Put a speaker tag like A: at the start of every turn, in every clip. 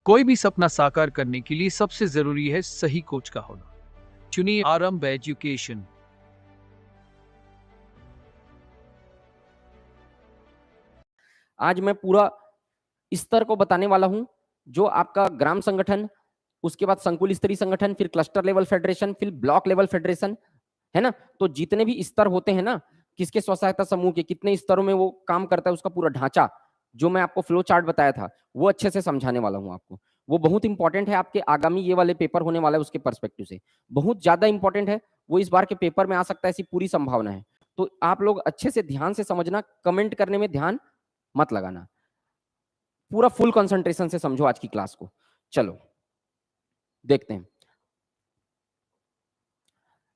A: कोई भी सपना साकार करने के लिए सबसे जरूरी है सही कोच का होना। चुनिए आरंभ एजुकेशन।
B: आज मैं पूरा स्तर को बताने वाला हूं, जो आपका ग्राम संगठन, उसके बाद संकुल स्तरीय संगठन, फिर क्लस्टर लेवल फेडरेशन, फिर ब्लॉक लेवल फेडरेशन, है ना। तो जितने भी स्तर होते हैं ना, किसके स्व सहायता समूह के कितने स्तरों में वो काम करता है, उसका पूरा ढांचा जो मैं आपको फ्लो चार्ट बताया था, वो अच्छे से समझाने वाला हूं आपको। वो बहुत इंपॉर्टेंट है, आपके आगामी ये वाले पेपर होने वाला है उसके पर्सपेक्टिव से बहुत ज्यादा इंपॉर्टेंट है। वो इस बार के पेपर में आ सकता है, ऐसी पूरी संभावना है। तो आप लोग अच्छे से ध्यान से समझना, कमेंट करने में ध्यान मत लगाना, पूरा फुल कंसंट्रेशन से समझो आज की क्लास को। चलो देखते हैं।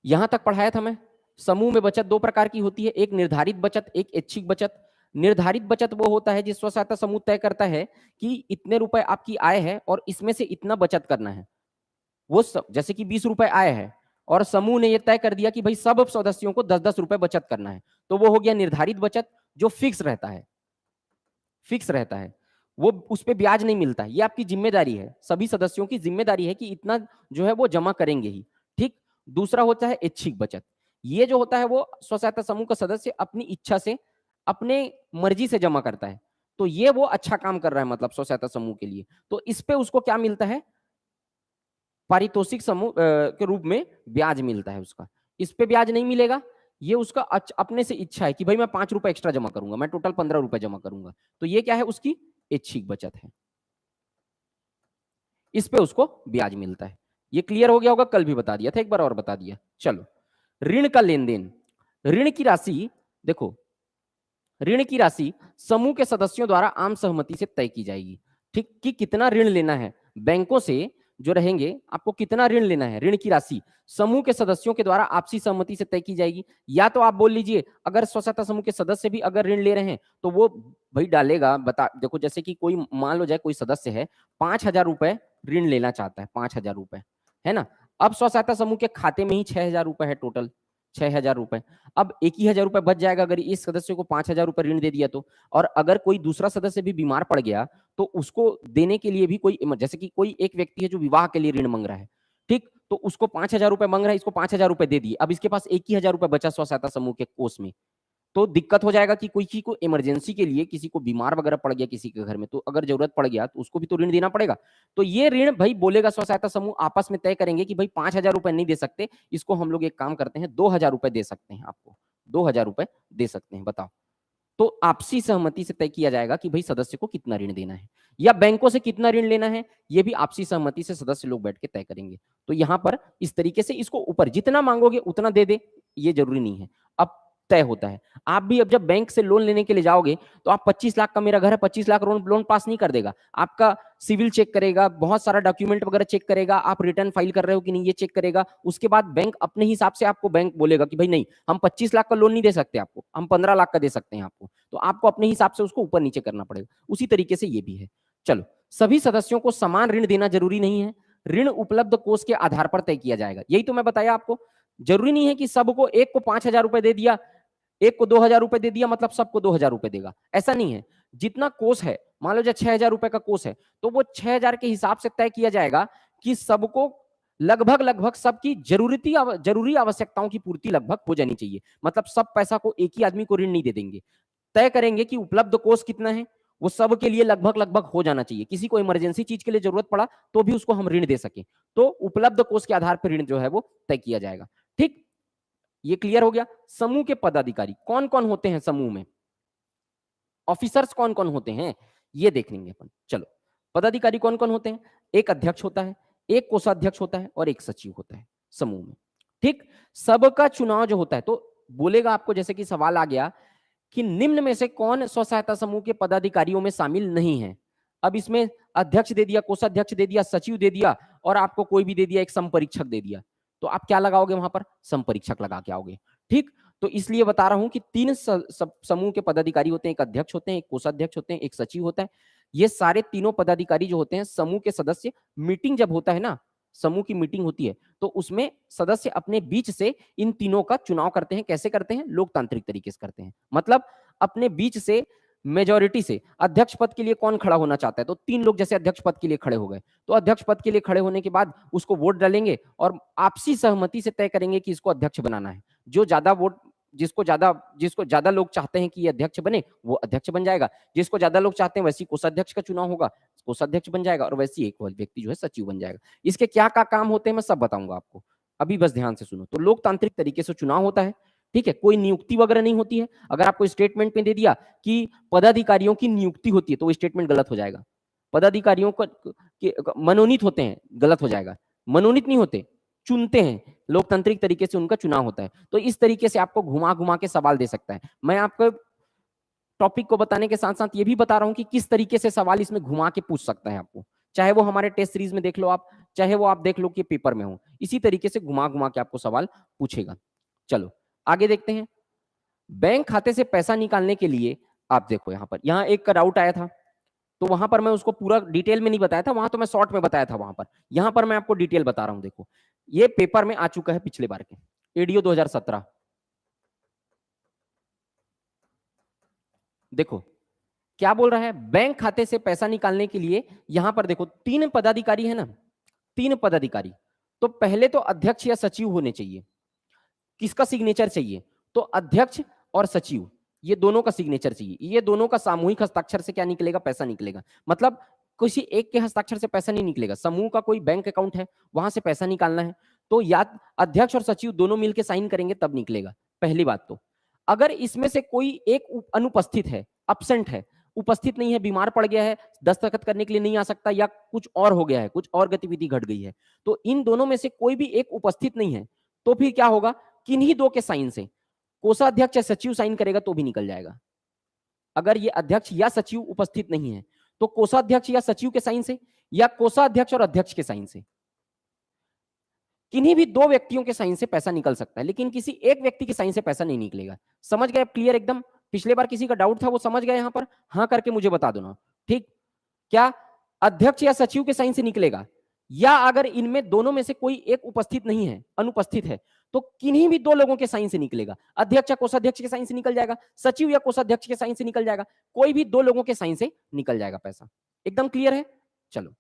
B: यहां तक पढ़ाया था मैं। समूह में बचत दो प्रकार की होती है, एक निर्धारित बचत, एक ऐच्छिक बचत। निर्धारित बचत वो होता है जिस स्व सहायता समूह तय करता है कि इतने रुपए आपकी आय है और इसमें से इतना बचत करना है। वो सब, जैसे कि 20 रुपए आय है और समूह ने यह तय कर दिया कि भाई सब सदस्यों को 10-10 रुपए बचत करना है, तो वो हो गया निर्धारित बचत, जो फिक्स रहता है। फिक्स रहता है, वो उस पर ब्याज नहीं मिलता है। ये आपकी जिम्मेदारी है, सभी सदस्यों की जिम्मेदारी है कि इतना जो है वो जमा करेंगे ही। ठीक। दूसरा होता है ऐच्छिक बचत। ये जो होता है वो स्व सहायता समूह का सदस्य अपनी इच्छा से, अपने मर्जी से जमा करता है। तो ये वो अच्छा काम कर रहा है, मतलब स्व सहायता समूह के लिए। तो इस पे उसको क्या मिलता है, पारितोषिक समूह के रूप में ब्याज मिलता है उसका। इस पे ब्याज नहीं मिलेगा, ये उसका अपने से इच्छा है कि भाई मैं 5 रुपए एक्स्ट्रा जमा करूंगा, मैं टोटल 15 रुपए जमा करूंगा। तो ये क्या है, उसकी ऐच्छिक बचत है। इस पे उसको ब्याज मिलता है। ये क्लियर हो गया होगा, कल भी बता दिया था, एक बार और बता दिया। चलो, ऋण का लेन देन। ऋण की राशि देखो, ऋण की राशि समूह के सदस्यों द्वारा आम सहमति से तय की जाएगी। ठीक, कि कितना ऋण लेना है बैंकों से, जो रहेंगे आपको कितना ऋण लेना है, ऋण की राशि समूह के सदस्यों के द्वारा आपसी सहमति से तय की जाएगी। या तो आप बोल लीजिए, अगर स्व सहायता समूह के सदस्य भी अगर ऋण ले रहे हैं तो वो भाई डालेगा, बता देखो, जैसे कि कोई मान लो जाए कोई सदस्य है 5,000 रुपए ऋण लेना चाहता है, 5,000 रुपए, है ना। अब स्व सहायता समूह के खाते में ही 6,000 रुपए है, टोटल 6,000 रुपए। अब 1,000 रुपए बच जाएगा अगर इस सदस्य को 5,000 रुपए ऋण दे दिया तो। और अगर कोई दूसरा सदस्य भी बीमार पड़ गया तो उसको देने के लिए भी कोई, जैसे कि कोई एक व्यक्ति है जो विवाह के लिए ऋण मांग रहा है, ठीक, तो उसको 5,000 रुपए मांग रहा है, इसको 5,000 रुपए दे दिए, अब इसके पास 1,000 रुपए बचा स्व सहायता समूह के कोष में। तो दिक्कत हो जाएगा कि कोई किसी को इमरजेंसी के लिए, किसी को बीमार वगैरह पड़ गया किसी के घर में, तो अगर जरूरत पड़ गया तो उसको भी तो ऋण देना पड़ेगा। तो ये ऋण भाई बोलेगा, स्व सहायता समूह आपस में तय करेंगे कि भाई 5,000 रुपए नहीं दे सकते, इसको हम लोग एक काम करते हैं, 2,000 रुपए दे सकते हैं, आपको 2,000 रुपए दे सकते हैं, बताओ। तो आपसी सहमति से तय किया जाएगा कि भाई सदस्य को कितना ऋण देना है या बैंकों से कितना ऋण लेना है, ये भी आपसी सहमति से सदस्य लोग बैठ के तय करेंगे। तो यहां पर इस तरीके से इसको ऊपर जितना मांगोगे उतना दे दे, ये जरूरी नहीं है, अब तय होता है। आप भी अब जब बैंक से लोन लेने के लिए जाओगे तो आप 25 लाख का मेरा घर है, 25 लाख लोन पास नहीं कर देगा। आपका सिविल चेक करेगा, बहुत सारा डॉक्यूमेंट वगैरह चेक करेगा, आप रिटर्न फाइल कर रहे हो कि नहीं ये चेक करेगा। उसके बाद बैंक अपने हिसाब से आपको, बैंक बोलेगा कि भाई नहीं, हम 25 लाख का लोन नहीं दे सकते आपको, हम 15 लाख का दे सकते हैं आपको। तो आपको अपने हिसाब से उसको ऊपर नीचे करना पड़ेगा। उसी तरीके से ये भी है। चलो, सभी सदस्यों को समान ऋण देना जरूरी नहीं है, ऋण उपलब्ध कोष के आधार पर तय किया जाएगा। यही तो मैं बताया आपको, जरूरी नहीं है कि सबको, एक को 5,000 रुपए दे दिया, एक को 2,000 रुपए दे दिया मतलब सबको 2,000 रुपए देगा, ऐसा नहीं है। जितना कोष है, मान लो 6,000 रुपए का कोष है, तो वो 6,000 के हिसाब से तय किया जाएगा कि सबको लगभग लगभग सबकी जरूरी आवश्यकताओं की पूर्ति लगभग हो जानी चाहिए। मतलब सब पैसा को एक ही आदमी को ऋण नहीं दे देंगे, तय करेंगे कि उपलब्ध कोष कितना है, वो सब के लिए लगभग लगभग हो जाना चाहिए। किसी को इमरजेंसी चीज के लिए जरूरत पड़ा तो भी उसको हम ऋण दे सके, तो उपलब्ध कोष के आधार पर ऋण जो है वो तय किया जाएगा। ठीक, ये क्लियर हो गया। समूह के पदाधिकारी कौन कौन होते हैं, समूह में ऑफिसर्स कौन कौन होते हैं, ये देख लेंगे अपन। चलो, पदाधिकारी कौन कौन होते हैं, एक अध्यक्ष होता है, एक कोषाध्यक्ष होता है और एक सचिव होता है समूह में। ठीक, सबका चुनाव जो होता है, तो बोलेगा आपको, जैसे कि सवाल आ गया कि निम्न में से कौन स्व सहायता समूह के पदाधिकारियों में शामिल नहीं है। अब इसमें अध्यक्ष दे दिया, कोषाध्यक्ष दे दिया, सचिव दे दिया और आपको कोई भी दे दिया, एक संपरीक्षक दे दिया, तो आप क्या लगाओगे वहां पर, संपरीक्षक लगा के आओगे। ठीक, तो इसलिए बता रहा हूं कि 3 समूह के पदाधिकारी होते हैं, एक अध्यक्ष होते हैं, एक कोषाध्यक्ष होते हैं, एक सचिव होता है। ये सारे तीनों पदाधिकारी जो होते हैं, समूह के सदस्य, मीटिंग जब होता है ना, समूह की मीटिंग होती है, तो उसमें सदस्य अपने बीच से इन तीनों का चुनाव करते हैं। कैसे करते हैं, लोकतांत्रिक तरीके से करते हैं। मतलब अपने बीच से मेजोरिटी से अध्यक्ष पद के लिए कौन खड़ा होना चाहता है, तो 3 लोग जैसे अध्यक्ष पद के लिए खड़े हो गए, तो अध्यक्ष पद के लिए खड़े होने के बाद उसको वोट डालेंगे और आपसी सहमति से तय करेंगे कि इसको अध्यक्ष बनाना है। जो ज्यादा वोट, जिसको ज्यादा लोग चाहते हैं कि ये अध्यक्ष बने, वो अध्यक्ष बन जाएगा। जिसको ज्यादा लोग चाहते हैं वैसी कोषाध्यक्ष का चुनाव होगा, कोषाध्यक्ष बन जाएगा, और वैसी एक व्यक्ति जो है सचिव बन जाएगा। इसके क्या काम होते हैं मैं सब बताऊंगा आपको, अभी बस ध्यान से सुनो। तो लोकतांत्रिक तरीके से चुनाव होता है, ठीक है, कोई नियुक्ति वगैरह नहीं होती है। अगर आपको स्टेटमेंट में दे दिया कि पदाधिकारियों की नियुक्ति होती है तो वो स्टेटमेंट गलत हो जाएगा। पदाधिकारियों को मनोनीत होते हैं, गलत हो जाएगा। मनोनीत नहीं होते, चुनते हैं, लोकतांत्रिक तरीके से उनका चुनाव होता है। तो इस तरीके से आपको घुमा घुमा के सवाल दे सकता है। मैं आपको टॉपिक को बताने के साथ साथ ये भी बता रहा हूं कि किस तरीके से सवाल इसमें घुमा के पूछ सकता है आपको, चाहे वो हमारे टेस्ट सीरीज में देख लो आप, चाहे वो आप देख लो कि पेपर में हो, इसी तरीके से घुमा घुमा के आपको सवाल पूछेगा। चलो आगे देखते हैं। बैंक खाते से पैसा निकालने के लिए आप देखो यहाँ एक का डाउट आया था, तो वहां पर मैं उसको पूरा डिटेल में नहीं बताया था, वहां तो मैं शॉर्ट में बताया था वहां पर। यहां पर मैं आपको डिटेल बता रहा हूं। देखो ये पेपर में आ चुका है पिछले बार के एडीओ 2017। देखो क्या बोल रहा है, बैंक खाते से पैसा निकालने के लिए यहां पर देखो 3 पदाधिकारी है ना, 3 पदाधिकारी। तो पहले तो अध्यक्ष या सचिव होने चाहिए। किसका सिग्नेचर चाहिए, तो अध्यक्ष और सचिव, ये दोनों का सिग्नेचर चाहिए। ये दोनों का सामूहिक हस्ताक्षर से क्या निकलेगा, पैसा निकलेगा। मतलब किसी एक के हस्ताक्षर से पैसा नहीं निकलेगा। समूह का कोई बैंक अकाउंट है, वहां से पैसा निकालना है, तो या अध्यक्ष और सचिव दोनों मिलकर साइन करेंगे तब निकलेगा। पहली बात तो अगर इसमें से कोई एक अनुपस्थित है, अब्सेंट है, उपस्थित नहीं है, बीमार पड़ गया है, दस्तखत करने के लिए नहीं आ सकता, या कुछ और हो गया है, कुछ और गतिविधि घट गई है, तो इन दोनों में से कोई भी एक उपस्थित नहीं है, तो फिर क्या होगा, किन्हीं दो के साइन से कोषाध्यक्ष या सचिव साइन करेगा तो भी निकल जाएगा। अगर ये अध्यक्ष या सचिव उपस्थित नहीं है तो कोषाध्यक्ष या सचिव के साइन से, या कोषाध्यक्ष और अध्यक्ष के साइन से, किन्हीं भी 2 व्यक्तियों के साइन से पैसा निकल सकता है, लेकिन किसी एक व्यक्ति के साइन से पैसा नहीं निकलेगा। समझ गए, क्लियर एकदम। पिछले बार किसी का डाउट था वो समझ गए, यहां पर हाँ करके मुझे बता दो ना। ठीक, क्या अध्यक्ष या सचिव के साइन से निकलेगा, या अगर इनमें दोनों में से कोई एक उपस्थित नहीं है, अनुपस्थित है, तो किन्हीं भी 2 लोगों के साइन से निकलेगा। अध्यक्ष या कोषाध्यक्ष के साइन से निकल जाएगा, सचिव या कोषाध्यक्ष के साइन से निकल जाएगा, कोई भी 2 लोगों के साइन से निकल जाएगा पैसा। एकदम क्लियर है। चलो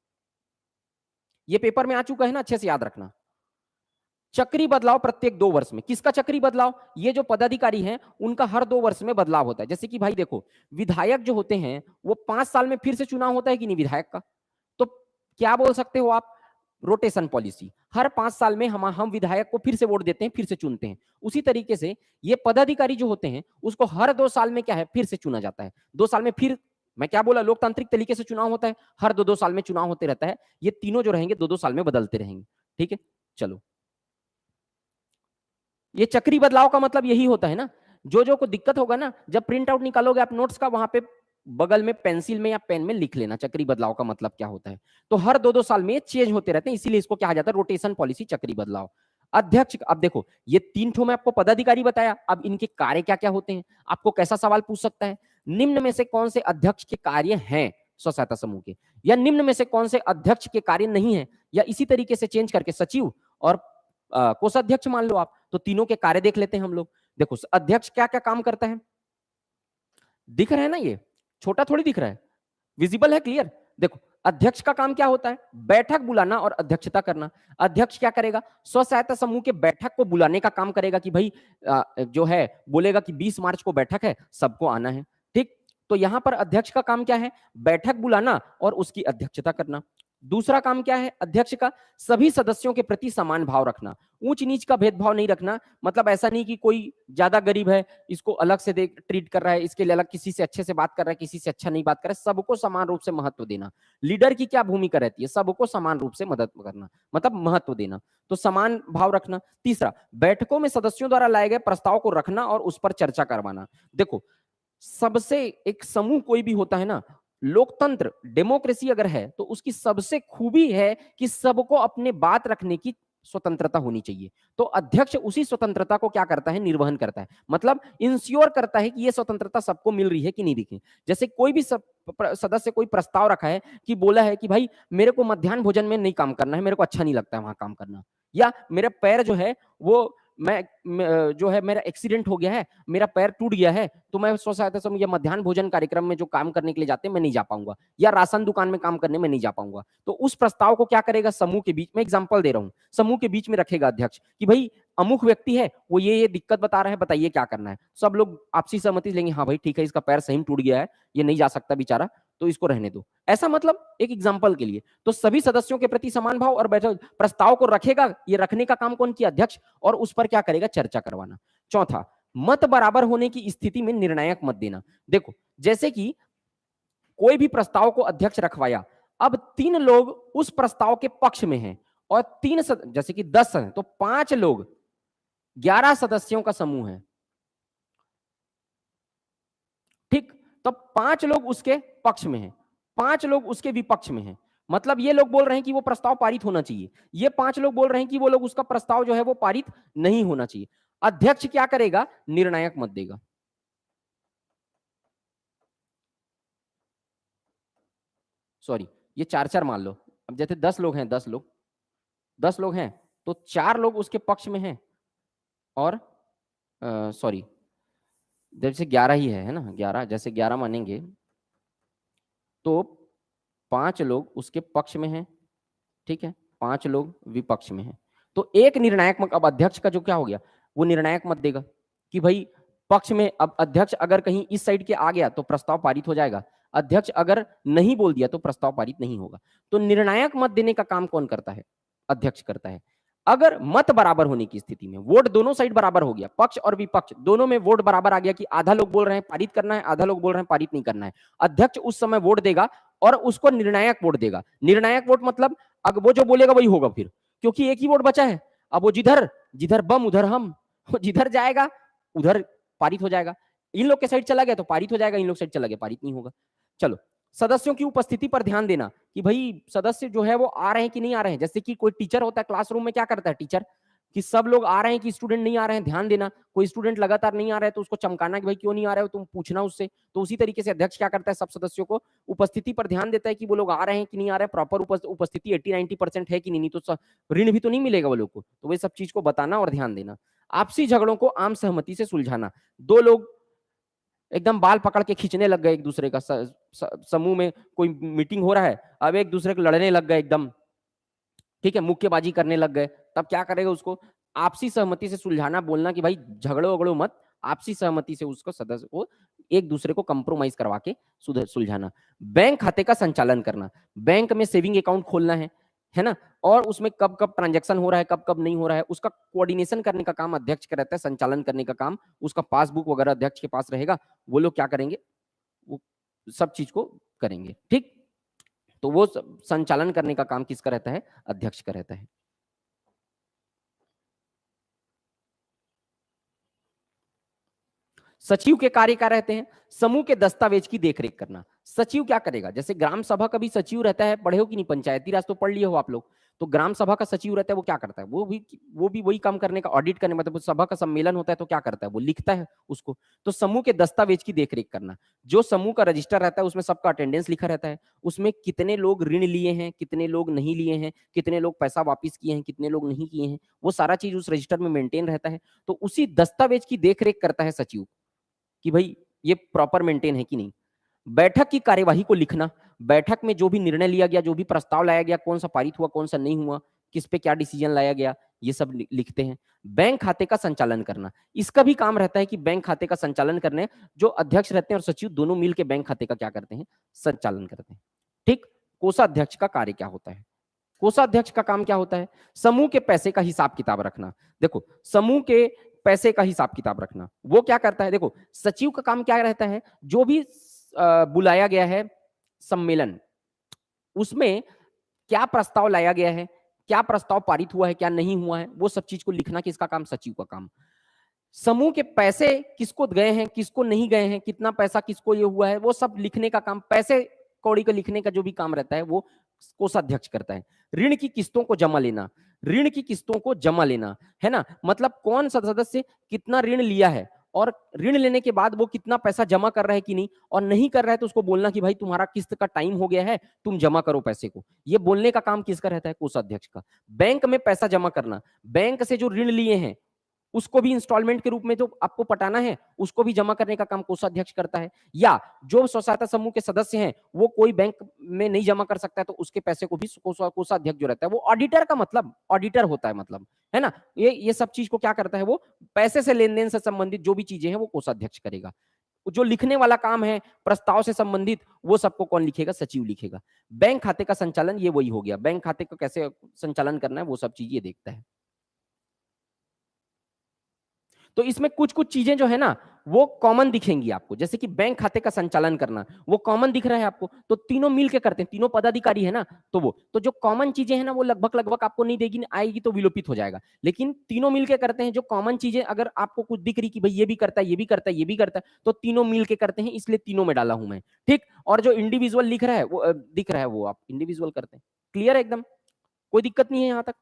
B: ये पेपर में आ चुका है ना, अच्छे से याद रखना। चक्री बदलाव प्रत्येक 2 वर्ष में। किसका चक्री बदलाव, ये जो पदाधिकारी हैं उनका हर 2 वर्ष में बदलाव होता है। जैसे कि भाई देखो, विधायक जो होते हैं वो 5 साल में फिर से चुनाव होता है कि नहीं विधायक का, तो क्या बोल सकते हो आप, रोटेशन पॉलिसी। हर 5 साल में हम विधायक को फिर से वोट देते हैं, फिर से चुनते हैं। उसी तरीके से ये पदाधिकारी जो होते हैं उसको हर 2 साल में क्या है, फिर से चुना जाता है। 2 साल में फिर, मैं क्या बोला, लोकतांत्रिक तरीके से चुनाव होता है, हर 2-2 साल में चुनाव होते रहता है। ये तीनों जो रहेंगे 2-2 साल में बदलते रहेंगे। ठीक है, चलो ये चक्री बदलाव का मतलब यही होता है ना, जो को दिक्कत होगा ना, जब प्रिंट आउट निकालोगे आप नोट्स का, वहां पे बगल में पेंसिल में या पेन में लिख लेना चक्री बदलाव का मतलब क्या होता है। तो हर 2-2 साल में चेंज होते रहते हैं, इसीलिए इसको कहा जाता है रोटेशन पॉलिसी, चक्री बदलाव। अध्यक्ष, अब देखो ये 3 ठो में आपको पदाधिकारी बताया, अब इनके कार्य क्या क्या होते हैं, आपको कैसा सवाल पूछ सकता है, निम्न में से कौन से अध्यक्ष के कार्य हैं स्व सहायता समूह के, या निम्न में से कौन से अध्यक्ष के कार्य नहीं है, या इसी तरीके से चेंज करके सचिव और कोषाध्यक्ष मान लो आप, तो तीनों के कार्य देख लेते हैं हम लोग। देखो अध्यक्ष क्या क्या काम करता है, दिख रहा है ना, ये छोटा थोड़ी दिख रहा है, विजिबल है, क्लियर। देखो अध्यक्ष का काम क्या होता है, बैठक बुलाना और अध्यक्षता करना। अध्यक्ष क्या करेगा, स्व सहायता समूह के बैठक को बुलाने का काम करेगा कि भाई जो है बोलेगा कि 20 मार्च को बैठक है, सबको आना है। ठीक, तो यहां पर अध्यक्ष का काम क्या है, बैठक बुलाना और उसकी अध्यक्षता करना। दूसरा काम क्या है अध्यक्ष का, सभी सदस्यों के प्रति समान भाव रखना, ऊंच नीच का भेदभाव नहीं रखना। मतलब ऐसा नहीं कि कोई ज्यादा गरीब है इसको अलग से ट्रीट कर रहा है, इसके लिए अलग किसी से अच्छे से बात कर रहा है, किसी से अच्छा नहीं बात कर रहा है, सबको समान रूप से महत्व देना। लीडर की क्या भूमिका रहती है, सबको समान रूप से मदद करना, मतलब महत्व देना, तो समान भाव रखना। तीसरा, बैठकों में सदस्यों द्वारा लाए गए प्रस्ताव को रखना और उस पर चर्चा करवाना। देखो सबसे, एक समूह कोई भी होता है ना, लोकतंत्र डेमोक्रेसी अगर है तो उसकी सबसे खूबी है कि सबको अपने बात रखने की स्वतंत्रता होनी चाहिए। तो अध्यक्ष उसी स्वतंत्रता को क्या करता है, निर्वहन करता है, मतलब इंश्योर करता है कि ये स्वतंत्रता सबको मिल रही है कि नहीं दिखे। जैसे कोई भी सदस्य कोई प्रस्ताव रखा है कि बोला है कि भाई मेरे को मध्याह्न भोजन में नहीं काम करना है, मेरे को अच्छा नहीं लगता है वहां काम करना, या मेरे पैर जो है वो जो है मेरा एक्सीडेंट हो गया है, मेरा पैर टूट गया है, तो मैं स्व सहायता समूह या मध्याह्न भोजन कार्यक्रम में जो काम करने के लिए जाते हैं मैं नहीं जा पाऊंगा, या राशन दुकान में काम करने में नहीं जा पाऊंगा। तो उस प्रस्ताव को क्या करेगा, समूह के बीच में, एग्जाम्पल दे रहा हूं, समूह के बीच में रखेगा अध्यक्ष कि भाई अमुक व्यक्ति है, वो ये दिक्कत बता रहा है, बताइए क्या करना है। सब लोग आपसी सहमति लेंगे, हाँ भाई ठीक है, इसका पैर सही में टूट गया है, ये नहीं जा सकता बेचारा, तो इसको रहने दो। ऐसा मतलब एक एग्जाम्पल के लिए। तो सभी सदस्यों के प्रति समान भाव और बैठक प्रस्ताव को रखेगा, ये रखने का काम कौन किया, अध्यक्ष, और उस पर क्या करेगा, चर्चा करवाना। चौथा, मत बराबर होने की स्थिति में निर्णायक मत देना। देखो जैसे कि कोई भी प्रस्ताव को अध्यक्ष रखवाया, अब 3 लोग उस प्रस्ताव के पक्ष में हैं और 3 जैसे कि 10 हैं, तो 5 लोग 11 सदस्यों का समूह है, ठीक, तो 5 लोग उसके पक्ष में हैं, 5 लोग उसके विपक्ष में हैं। मतलब ये लोग बोल रहे हैं कि वो प्रस्ताव पारित होना चाहिए, ये 5 लोग बोल रहे हैं कि वो लोग उसका प्रस्ताव जो है वो पारित नहीं होना चाहिए। अध्यक्ष क्या करेगा, निर्णायक मत देगा। सॉरी, ये 4-4 मान लो, अब जैसे 10 लोग हैं, 10 लोग हैं, तो 4 लोग उसके पक्ष में हैं और सॉरी जैसे 11 ही है ना, 11, जैसे 11 मानेंगे तो 5 लोग उसके पक्ष में हैं, ठीक है, 5 लोग विपक्ष में हैं, तो एक निर्णायक मत। अब अध्यक्ष का जो क्या हो गया, वो निर्णायक मत देगा कि भाई पक्ष में, अब अध्यक्ष अगर कहीं इस साइड के आ गया तो प्रस्ताव पारित हो जाएगा, अध्यक्ष अगर नहीं बोल दिया तो प्रस्ताव पारित नहीं होगा। तो निर्णायक मत देने का काम कौन करता है, अध्यक्ष करता है। अगर मत बराबर होने की स्थिति में, वोट दोनों साइड बराबर हो गया, पक्ष और विपक्ष दोनों में वोट बराबर आ गया कि आधा लोग बोल रहे हैं पारित करना है, आधा लोग बोल रहे हैं पारित नहीं करना है, अध्यक्ष उस समय वोट देगा और उसको निर्णायक वोट देगा। निर्णायक वोट मतलब अब वो जो बोलेगा वही होगा फिर, क्योंकि एक ही वोट बचा है। अब वो जिधर जिधर बम उधर हम, जिधर जाएगा उधर पारित हो जाएगा। इन लोग के साइड चला गया तो पारित हो जाएगा, इन लोग साइड चला गया पारित नहीं होगा। चलो, सदस्यों की उपस्थिति पर ध्यान देना कि भाई सदस्य जो है वो आ रहे हैं कि नहीं आ रहे हैं। जैसे कि कोई टीचर होता है क्लासरूम में, क्या करता है टीचर कि सब लोग आ रहे हैं कि स्टूडेंट नहीं आ रहे हैं, ध्यान देना। कोई स्टूडेंट लगातार नहीं आ रहा है तो उसको चमकाना कि भाई क्यों नहीं आ रहे हो, तुम पूछना उससे। तो उसी तरीके से अध्यक्ष क्या करता है, सब सदस्यों को उपस्थिति पर ध्यान देता है कि वो लोग आ रहे हैं कि नहीं आ रहे हैं, प्रॉपर उपस्थिति 80-90% है कि नहीं, तो ऋण भी तो नहीं मिलेगा वो लोग को, तो वे सब चीज को बताना और ध्यान देना। आपसी झगड़ों को आम सहमति से सुलझाना। 2 लोग एकदम बाल पकड़ के खींचने लग गए एक दूसरे का, समूह में कोई मीटिंग हो रहा है, अब एक दूसरे को लड़ने लग गए एकदम, ठीक है, मुक्केबाजी करने लग गए, तब क्या करेगा, उसको आपसी सहमति से सुलझाना, बोलना कि भाई झगड़ो वगड़ो मत, आपसी सहमति से उसको सदस्य को एक दूसरे को कंप्रोमाइज करवा के सुलझाना। बैंक खाते का संचालन करना, बैंक में सेविंग अकाउंट खोलना है ना, और उसमें कब कब ट्रांजैक्शन हो रहा है, कब कब नहीं हो रहा है, उसका कोऑर्डिनेशन करने का काम अध्यक्ष का रहता है, संचालन करने का काम उसका पासबुक वगैरह अध्यक्ष के पास रहेगा। वो लोग क्या करेंगे, वो सब चीज को करेंगे, ठीक। तो वो संचालन करने का काम किसका रहता है, अध्यक्ष का रहता है। सचिव के कार्य क्या रहते हैं, समूह के दस्तावेज की देखरेख करना। सचिव क्या करेगा, जैसे ग्राम सभा का भी सचिव रहता है, पढ़े हो कि नहीं, पंचायती राज तो पढ़ लिए हो आप लोग, तो ग्राम सभा का सचिव रहता है, वो क्या करता है, वो भी वही काम करने का, ऑडिट करने, मतलब सभा का सम्मेलन होता है तो क्या करता है, वो लिखता है उसको। तो समूह के दस्तावेज की देखरेख करना, जो समूह का रजिस्टर रहता है उसमें सबका अटेंडेंस लिखा रहता है, उसमें कितने लोग ऋण लिए हैं, कितने लोग नहीं लिए हैं, कितने लोग पैसा वापिस किए हैं, कितने लोग नहीं किए हैं, वो सारा चीज उस रजिस्टर में मेंटेन रहता है। तो उसी दस्तावेज की देखरेख करता है सचिव कि भाई ये प्रॉपर मेंटेन है कि नहीं। बैठक की कार्यवाही को लिखना, बैठक में जो भी निर्णय लिया गया, जो भी प्रस्ताव लाया गया, कौन सा पारित हुआ, कौन सा नहीं हुआ, किस पे क्या डिसीजन लाया गया, ये सब लिखते हैं। बैंक खाते का संचालन करना, इसका भी काम रहता है कि बैंक खाते का संचालन करने, जो अध्यक्ष रहते हैं और सचिव दोनों मिलकर बैंक खाते का क्या करते हैं, संचालन करते हैं, ठीक। कोषाध्यक्ष का कार्य क्या होता है, कोषाध्यक्ष का काम क्या होता है, समूह के पैसे का हिसाब किताब रखना। देखो समूह के पैसे का हिसाब किताब रखना, वो क्या करता है, देखो सचिव का काम क्या रहता है, जो भी बुलाया गया है सम्मेलन, उसमें क्या प्रस्ताव लाया गया है, क्या प्रस्ताव पारित हुआ है, क्या नहीं हुआ है, वो सब चीज को लिखना किसका काम, सचिव का काम। समूह के पैसे किसको गए हैं, किसको नहीं गए हैं, कितना पैसा किसको ये हुआ है, वो सब लिखने का काम, पैसे कौड़ी को लिखने का जो भी काम रहता है वो कोषाध्यक्ष करता है। ऋण की किस्तों को जमा लेना, ऋण की किस्तों को जमा लेना, है ना, मतलब कौन सा सदस्य कितना ऋण लिया है और ऋण लेने के बाद वो कितना पैसा जमा कर रहा है कि नहीं, और नहीं कर रहा है तो उसको बोलना कि भाई तुम्हारा किस्त का टाइम हो गया है, तुम जमा करो पैसे को। ये बोलने का काम किसका रहता है, कोषाध्यक्ष का। बैंक में पैसा जमा करना, बैंक से जो ऋण लिए हैं उसको भी इंस्टॉलमेंट के रूप में जो आपको पटाना है उसको भी जमा करने का काम कोषाध्यक्ष करता है। या जो स्व सहायता समूह के सदस्य हैं वो कोई बैंक में नहीं जमा कर सकता है तो उसके पैसे को भी कोषाध्यक्ष जो रहता है वो ऑडिटर का मतलब ऑडिटर होता है, मतलब है ना। ये सब चीज को क्या करता है, वो पैसे से लेन देन से संबंधित जो भी चीजें हैं वो कोषाध्यक्ष करेगा। जो लिखने वाला काम है प्रस्ताव से संबंधित वो सबको कौन लिखेगा, सचिव लिखेगा। बैंक खाते का संचालन ये वही हो गया, बैंक खाते को कैसे संचालन करना है वो सब चीज ये देखता है। तो इसमें कुछ कुछ चीजें जो है ना वो कॉमन दिखेंगी आपको, जैसे कि बैंक खाते का संचालन करना वो कॉमन दिख रहा है आपको, तो तीनों मिलके करते हैं, तीनों पदाधिकारी है ना, तो वो तो जो कॉमन चीजें हैं ना वो लगभग लगभग आपको नहीं देगी, आएगी तो विलोपित हो जाएगा, लेकिन तीनों मिलके करते हैं। जो कॉमन चीजें अगर आपको कुछ दिख रही कि भाई ये भी करता है, ये भी करता है, ये भी करता है, तो तीनों मिलके करते हैं, इसलिए तीनों में डाला हूं मैं, ठीक। और जो इंडिविजुअल लिख रहा है वो दिख रहा है वो आप इंडिविजुअल करते हैं। क्लियर है एकदम, कोई दिक्कत नहीं है यहां तक।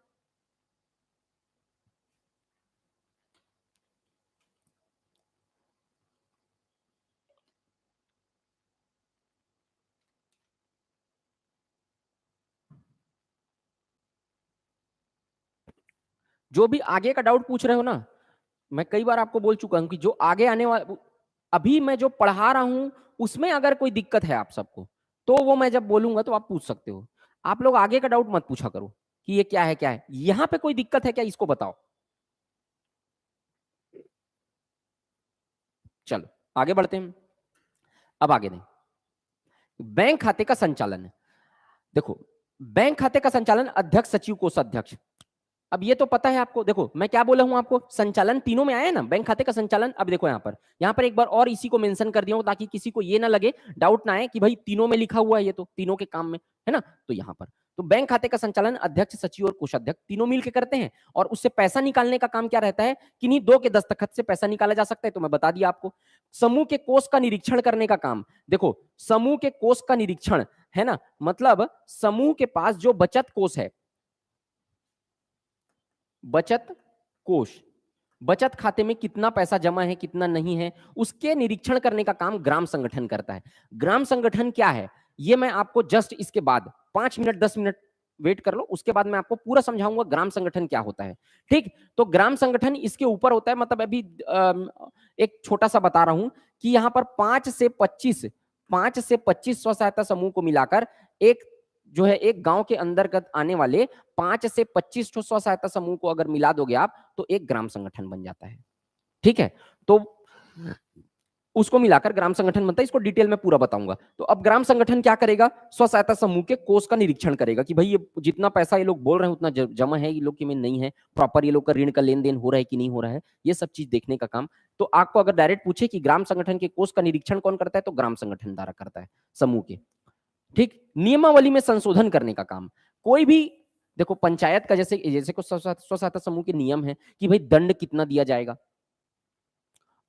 B: जो भी आगे का डाउट पूछ रहे हो ना, मैं कई बार आपको बोल चुका हूं कि जो आगे आने वाला अभी मैं जो पढ़ा रहा हूं उसमें अगर कोई दिक्कत है आप सबको तो वो मैं जब बोलूंगा तो आप पूछ सकते हो। आप लोग आगे का डाउट मत पूछा करो कि ये क्या है क्या है, यहां पे कोई दिक्कत है क्या इसको बताओ। चलो आगे बढ़ते हैं। अब आगे नहीं, बैंक खाते का संचालन। देखो बैंक खाते का संचालन अध्यक्ष, सचिव, कोषाध्यक्ष। अब ये तो पता है आपको, देखो मैं क्या बोला हूं आपको, संचालन तीनों में आया ना बैंक खाते का संचालन। अब देखो यहाँ पर एक बार और इसी को मेंशन कर दिया हूं ताकि किसी को ये ना लगे, डाउट ना आए कि भाई तीनों में लिखा हुआ है, ये तो तीनों के काम में है ना। तो यहाँ पर तो बैंक खाते का संचालन अध्यक्ष, सचिव और कोषाध्यक्ष तीनों मिलकर करते हैं। और उससे पैसा निकालने का काम क्या रहता है, किन्हीं दो के दस्तखत से पैसा निकाला जा सकता है, तो मैं बता दिया आपको। समूह के कोष का निरीक्षण करने का काम, देखो समूह के कोष का निरीक्षण है ना, मतलब समूह के पास जो बचत कोष है, बचत कोष, बचत खाते में कितना पैसा जमा है कितना नहीं है, उसके निरीक्षण करने का काम ग्राम संगठन करता है। ग्राम संगठन क्या है ये मैं आपको जस्ट इसके बाद 5 मिनट 10 मिनट वेट कर लो, उसके बाद मैं आपको पूरा समझाऊंगा ग्राम संगठन क्या होता है, ठीक। तो ग्राम संगठन इसके ऊपर होता है, मतलब अभी एक छोटा सा बता रहा हूं कि यहां पर 5 से 25 स्व सहायता समूह को मिलाकर एक जो है एक गांव के अंतर्गत आने वाले 5 से 25 स्व सहायता समूह को अगर मिला दोगे आप तो एक ग्राम संगठन बन जाता है, ठीक है। तो उसको मिलाकर ग्राम संगठन बनता है, इसको डिटेल में पूरा बताऊंगा। तो अब ग्राम संगठन क्या करेगा, स्व सहायता समूह के कोष का निरीक्षण करेगा कि भाई ये जितना पैसा ये लोग बोल रहे हैं उतना जमा है ये लोग की में नहीं है, प्रॉपर ये लोग का ऋण का लेन देन हो रहा है कि नहीं हो रहा है, ये सब चीज देखने का काम। तो आपको अगर डायरेक्ट पूछे कि ग्राम संगठन के कोष का निरीक्षण कौन करता है, तो ग्राम संगठन द्वारा करता है समूह के, ठीक। नियमावली में संशोधन करने का काम, कोई भी देखो पंचायत का जैसे जैसे को स्व सहायता समूह के नियम है कि भाई दंड कितना दिया जाएगा,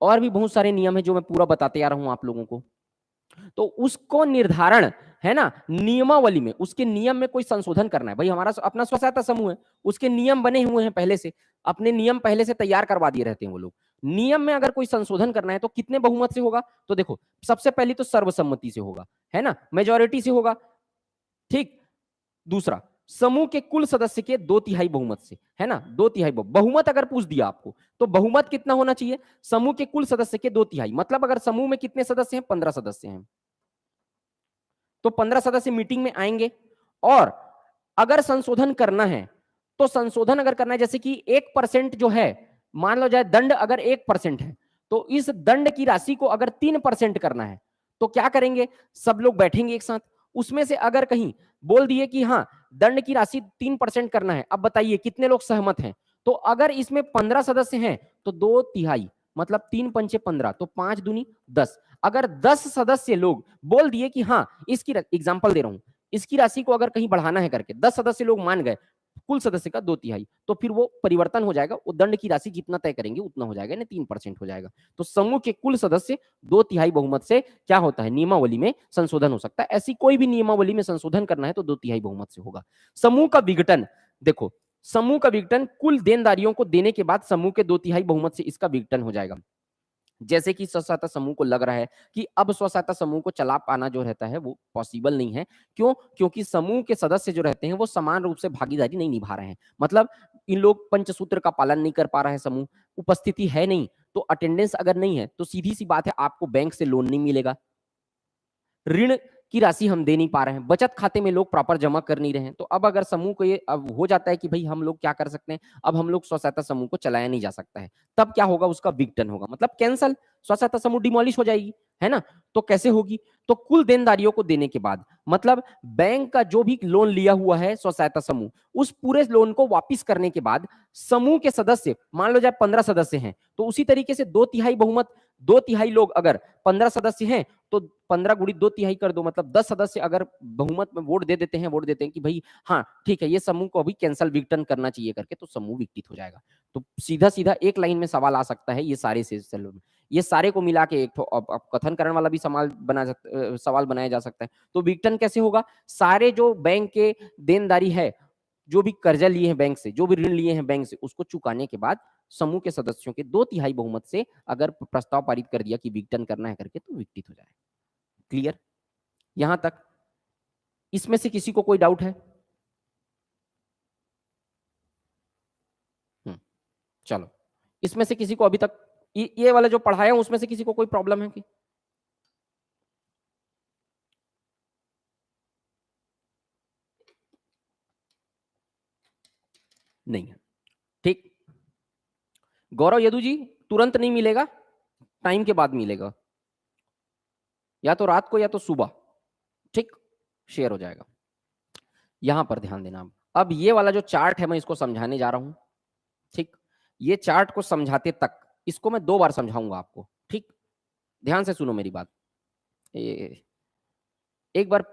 B: और भी बहुत सारे नियम है जो मैं पूरा बताते आ रहा हूं आप लोगों को। तो उसको निर्धारण है ना नियमावली में, उसके नियम में कोई संशोधन करना है, भाई हमारा अपना स्व सहायता समूह है, उसके नियम बने हुए हैं पहले से, अपने नियम पहले से तैयार करवा दिए रहते हैं वो लोग। नियम में अगर कोई संशोधन करना है तो कितने बहुमत से होगा, तो देखो सबसे पहले तो सर्वसम्मति से होगा, है ना, मेजोरिटी से होगा, ठीक। दूसरा समूह के कुल सदस्य के 2/3 बहुमत से, है ना, 2/3 बहुमत अगर पूछ दिया आपको तो बहुमत कितना होना चाहिए, समूह के कुल सदस्य के 2/3, मतलब अगर समूह में कितने सदस्य हैं, 15 सदस्य हैं, तो 15 सदस्य मीटिंग में आएंगे। और अगर संशोधन करना है तो संशोधन अगर करना है जैसे कि 1% जो है, मान लो जाए दंड अगर 1% है तो इस दंड की राशि को अगर 3% करना है तो क्या करेंगे, सब लोग बैठेंगे एक साथ, उसमें से अगर कहीं बोल दिए कि हाँ दंड की राशि 3% करना है, अब बताइए कितने लोग सहमत हैं। तो अगर इसमें 15 सदस्य हैं तो 2/3 मतलब 3 पंचे 15 तो 5 दूनी 10, अगर 10 सदस्य लोग बोल दिए कि हाँ इसकी एग्जांपल दे रहा हूं, इसकी राशि को अगर कहीं बढ़ाना है करके 10 सदस्य लोग मान गए कुल सदस्य का 2/3, तो फिर वो परिवर्तन हो जाएगा, वो दंड की राशि जितना तय करेंगे उतना हो जाएगा, 3% हो जाएगा। तो समूह के कुल सदस्य 2/3 बहुमत से क्या होता है, नियमावली में संशोधन हो सकता है। ऐसी कोई भी नियमावली में संशोधन करना है तो 2/3 बहुमत से होगा। समूह का विघटन, देखो समूह का विघटन कुल देनदारियों को देने के बाद समूह के 2/3 बहुमत से इसका विघटन हो जाएगा। जैसे कि स्व सहायता समूह को लग रहा है कि अब स्व सहायता समूह को चला पाना जो रहता है वो पॉसिबल नहीं है। क्यों? क्योंकि समूह के सदस्य जो रहते हैं वो समान रूप से भागीदारी नहीं निभा रहे हैं। मतलब इन लोग पंचसूत्र का पालन नहीं कर पा रहा है समूह, उपस्थिति है नहीं, तो अटेंडेंस अगर नहीं है तो सीधी सी बात है आपको बैंक से लोन नहीं मिलेगा। ऋण की राशि हम दे नहीं पा रहे हैं, बचत खाते में लोग प्रॉपर जमा कर नहीं रहे हैं। तो अब अगर समूह को ये अब हो जाता है कि भाई हम लोग क्या कर सकते हैं, अब हम लोग स्व सहायता समूह को चलाया नहीं जा सकता है। तब क्या होगा, उसका विघटन होगा, मतलब कैंसल, स्व सहायता समूह डिमोलिश हो जाएगी, है ना। तो कैसे होगी, तो कुल देनदारियों को देने के बाद, मतलब बैंक का जो भी लोन लिया हुआ है स्व सहायता समूह, उस पूरे लोन को वापिस करने के बाद समूह के सदस्य, मान लो जाए 15 सदस्य हैं, तो उसी तरीके से 2/3 बहुमत, 2/3 लोग अगर 15 सदस्य हैं तो 15 गुणित 2/3 कर दो, मतलब 10 सदस्य अगर बहुमत में वोट दे देते हैं, वोट देते हैं कि भाई हाँ ठीक है ये समूह को अभी कैंसल विघटन करना चाहिए करके, तो समूह विघटित हो जाएगा। तो सीधा सीधा एक लाइन में सवाल आ सकता है, ये सारे से ये सारे को मिला के एक तो अब कथन करने वाला भी सवाल बनाया जा सकता है। तो विघटन कैसे होगा, सारे जो बैंक के देनदारी है, जो भी कर्जा लिए हैं बैंक से, जो भी ऋण लिए हैं बैंक से, उसको चुकाने के बाद समूह के सदस्यों के 2/3 बहुमत से अगर प्रस्ताव पारित कर दिया कि विघटन करना है करके, तो विघटित हो जाए। क्लियर यहां तक? इसमें से किसी को कोई डाउट है? चलो, इसमें से किसी को अभी तक ये वाला जो पढ़ाया हूं उसमें से किसी को कोई प्रॉब्लम है कि? नहीं है, ठीक। गौरव यदु जी, तुरंत नहीं मिलेगा, टाइम के बाद मिलेगा, या तो रात को या तो सुबह, ठीक, शेयर हो जाएगा। यहां पर ध्यान देना। अब ये वाला जो चार्ट है मैं इसको समझाने जा रहा हूं, ठीक। ये चार्ट को समझाते तक इसको मैं 2 बार समझाऊंगा आपको, ठीक। ध्यान से सुनो मेरी बात। एक बार